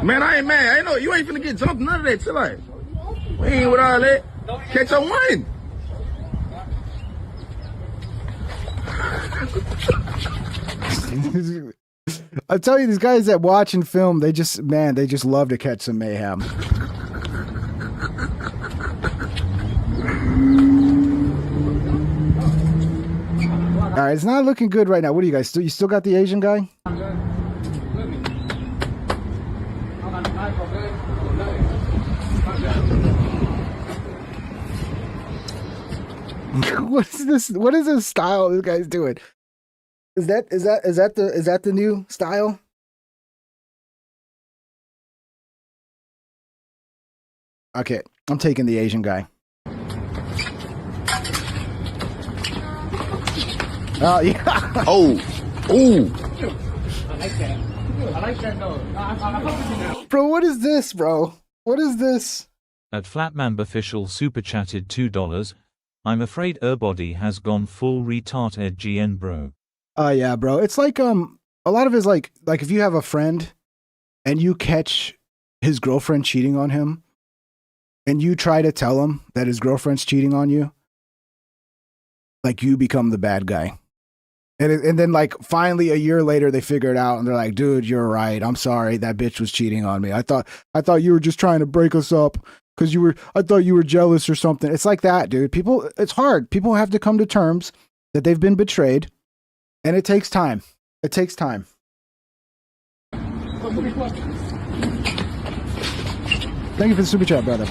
Man, I ain't mad. I know you ain't finna get jumped. None of that. Chill out. We ain't with all that. Catch your win. I tell you, these guys that watch and film, they just love to catch some mayhem. All right, it's not looking good right now. What do you guys? You still got the Asian guy? What is this? What is this style this guy's doing? Is that the new style? Okay, I'm taking the Asian guy. Oh yeah. Oh. Ooh. I like that though. Bro, what is this, bro? What is this? At Flatman Official super chatted $2. I'm afraid body has gone full retard GN, bro. Yeah, bro. It's like a lot of it is like if you have a friend and you catch his girlfriend cheating on him and you try to tell him that his girlfriend's cheating on you, like you become the bad guy. And then like finally a year later they figure it out and they're like, dude, you're right. I'm sorry. That bitch was cheating on me. I thought you were just trying to break us up because I thought you were jealous or something. It's like that, dude. It's hard. People have to come to terms that they've been betrayed, and it takes time. It takes time. Thank you for the super chat, brother.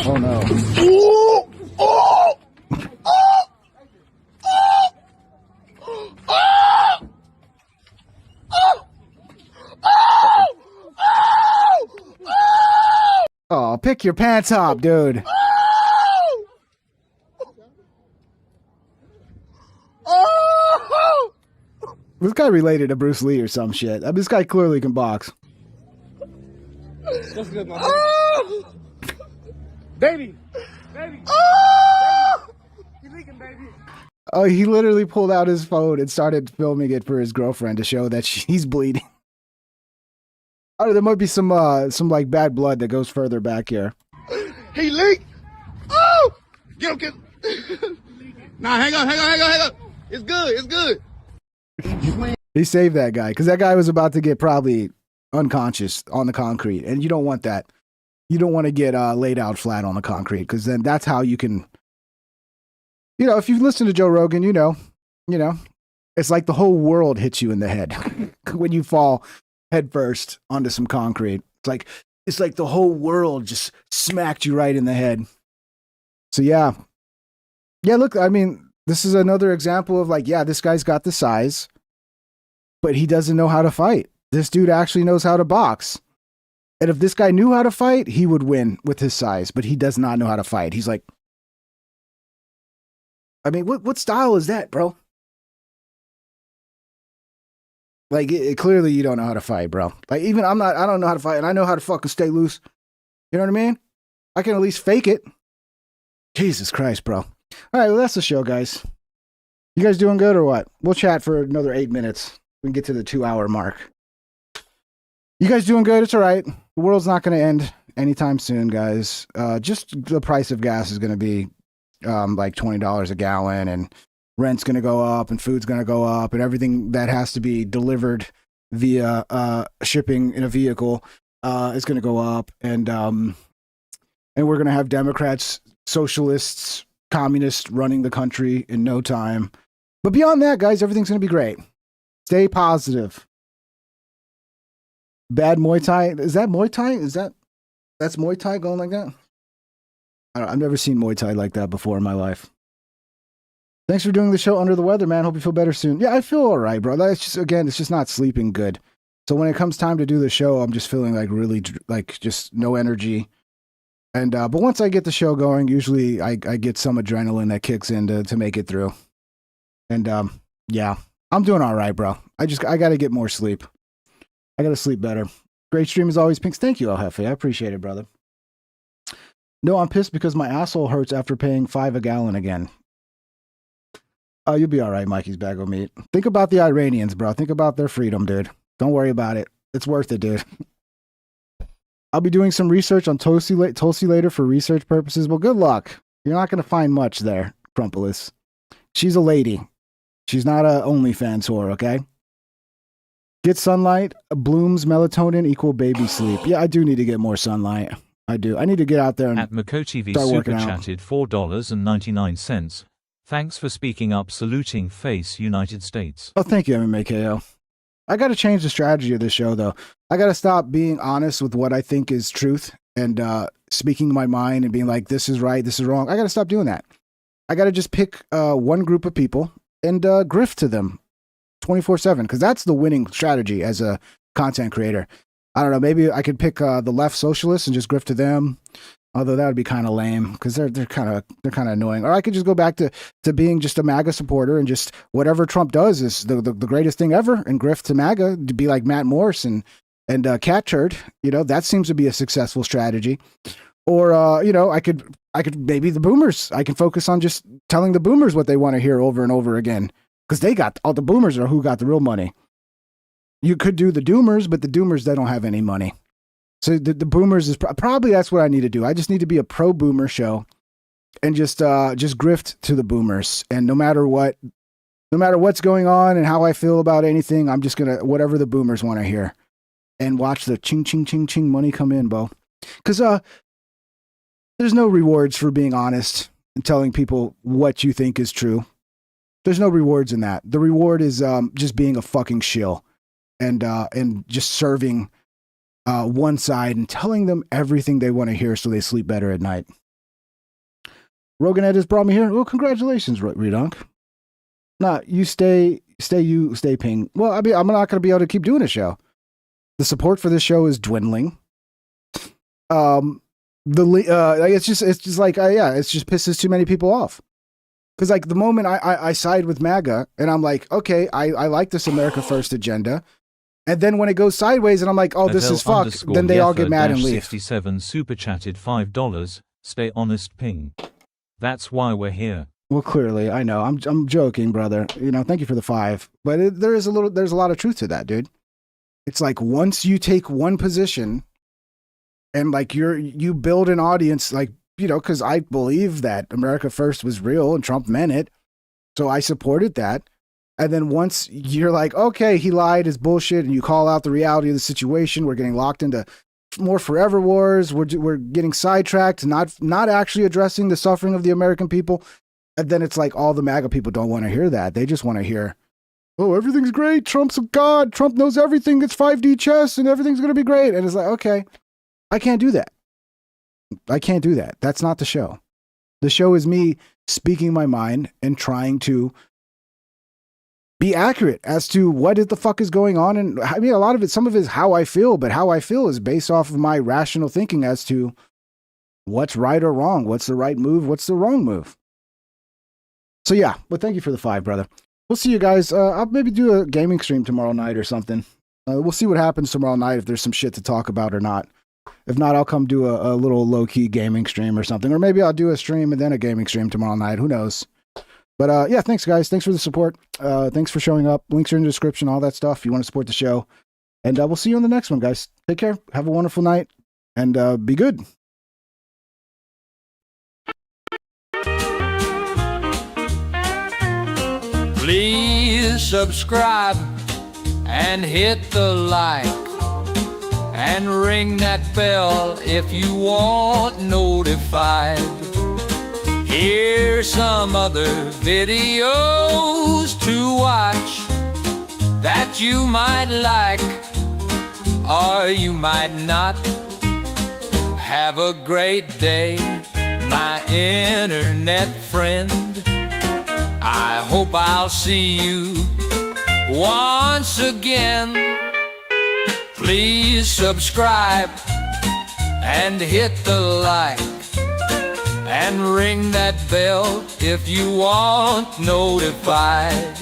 Oh no. Oh, pick your pants up, dude. This guy related to Bruce Lee or some shit. I mean, this guy clearly can box. What's good, my man? Baby! Baby! You leaking, baby? Oh, he literally pulled out his phone and started filming it for his girlfriend to show that she's bleeding. Oh, there might be some like bad blood that goes further back here. He leaked. Oh! Get him, get him. Nah, hang on. It's good. He saved that guy because that guy was about to get probably unconscious on the concrete, and you don't want that. You don't want to get laid out flat on the concrete because then that's how you can. You know, if you listen to Joe Rogan, you know, it's like the whole world hits you in the head when you fall head first onto some concrete. It's like the whole world just smacked you right in the head. So yeah. Look, I mean, this is another example of like, yeah, this guy's got the size, but he doesn't know how to fight. This dude actually knows how to box. And if this guy knew how to fight, he would win with his size, but he does not know how to fight. He's like, I mean, what style is that, bro? Like, clearly you don't know how to fight, bro. Like, even I don't know how to fight, and I know how to fucking stay loose. You know what I mean? I can at least fake it. Jesus Christ, bro. All right, well, that's the show, guys. You guys doing good or what? We'll chat for another 8 minutes. We can get to the 2-hour mark. You guys doing good? It's all right. The world's not going to end anytime soon, guys. Just the price of gas is going to be like $20 a gallon, and rent's going to go up, and food's going to go up, and everything that has to be delivered via shipping in a vehicle is going to go up, and we're going to have Democrats, socialists, communists running the country in no time. But beyond that, guys, everything's going to be great. Stay positive. Bad Muay Thai. Is that Muay Thai? That's Muay Thai going like that? I've never seen Muay Thai like that before in my life. Thanks for doing the show under the weather, man. Hope you feel better soon. Yeah, I feel all right, bro. It's just not sleeping good. So when it comes time to do the show, I'm just feeling like really like just no energy. And but once I get the show going, usually I get some adrenaline that kicks in to make it through. And yeah, I'm doing all right, bro. I got to get more sleep. I got to sleep better. Great stream as always, Pinks. Thank you, El Jefe. I appreciate it, brother. No, I'm pissed because my asshole hurts after paying $5 a gallon again. Oh, you'll be all right, Mikey's bag of meat. Think about the Iranians, bro. Think about their freedom, dude. Don't worry about it. It's worth it, dude. I'll be doing some research on Tulsi later for research purposes. Well, good luck. You're not going to find much there, Crumpolis. She's a lady. She's not a OnlyFans whore, okay? Get sunlight, blooms, melatonin equal baby sleep. Yeah, I do need to get more sunlight. I do. I need to get out there and At MakoTV start super working out. chatted $4.99. Thanks for speaking up, saluting face United States. Oh, thank you, MMAKO. I got to change the strategy of this show, though. I got to stop being honest with what I think is truth and speaking my mind and being like, this is right, this is wrong. I got to stop doing that. I got to just pick one group of people and grift to them 24/7, because that's the winning strategy as a content creator. I don't know, maybe I could pick the left socialists and just grift to them. Although that would be kind of lame because they're kind of annoying. Or I could just go back to being just a MAGA supporter and just whatever Trump does is the greatest thing ever, and grift to MAGA to be like Matt Morse and Cat Turd. You know, that seems to be a successful strategy. Or you know, I could maybe the boomers. I can focus on just telling the boomers what they want to hear over and over again, because they got all the boomers are who got the real money. You could do the doomers, but the doomers, they don't have any money. So the boomers is probably that's what I need to do. I just need to be a pro boomer show and just grift to the boomers. And no matter what's going on and how I feel about anything, I'm just going to, whatever the boomers want to hear, and watch the ching, ching, ching, ching money come in, Bo. Cause, there's no rewards for being honest and telling people what you think is true. There's no rewards in that. The reward is, just being a fucking shill and just serving one side and telling them everything they want to hear so they sleep better at night. Rogan Ed has brought me here. Well, congratulations, Redunk. Nah, you stay ping. Well, I mean, I'm not going to be able to keep doing a show. The support for this show is dwindling. It's just like, it just pisses too many people off. Because like the moment I side with MAGA and I'm like, okay, I like this America First agenda. And then when it goes sideways and I'm like, oh, this is fucked, then they all get mad and leave. 67 super chatted $5. Stay honest, ping. That's why we're here. Well, clearly, I know. I'm joking, brother. You know, thank you for the 5. But there's a lot of truth to that, dude. It's like once you take one position and like you build an audience, like, you know, because I believe that America First was real and Trump meant it. So I supported that. And then once you're like, okay, he lied, it's bullshit, and you call out the reality of the situation, we're getting locked into more forever wars, we're getting sidetracked, not actually addressing the suffering of the American people. And then it's like all the MAGA people don't want to hear that. They just want to hear, oh, everything's great. Trump's a god. Trump knows everything. It's 5D chess and everything's going to be great. And it's like, okay, I can't do that. I can't do that. That's not the show. The show is me speaking my mind and trying to be accurate as to what the fuck is going on. And I mean, a lot of it, some of it is how I feel, but how I feel is based off of my rational thinking as to what's right or wrong. What's the right move? What's the wrong move? So yeah, but thank you for the 5, brother. We'll see you guys. I'll maybe do a gaming stream tomorrow night or something. We'll see what happens tomorrow night, if there's some shit to talk about or not. If not, I'll come do a little low-key gaming stream or something. Or maybe I'll do a stream and then a gaming stream tomorrow night. Who knows? But yeah, thanks, guys. Thanks for the support. Thanks for showing up. Links are in the description, all that stuff. If you want to support the show. And we'll see you on the next one, guys. Take care. Have a wonderful night. And be good. Please subscribe and hit the like and ring that bell if you want notified. Here's some other videos to watch that you might like or you might not. Have a great day, my internet friend. I hope I'll see you once again. Please subscribe and hit the like and ring that bell if you want notified.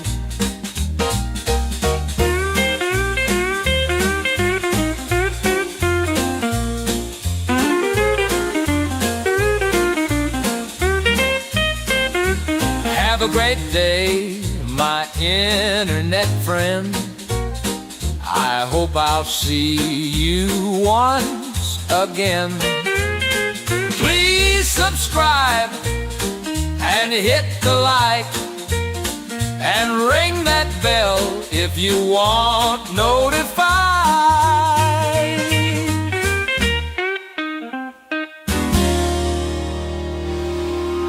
Have a great day, my internet friend. I hope I'll see you once again. Please subscribe and hit the like and ring that bell if you want notified.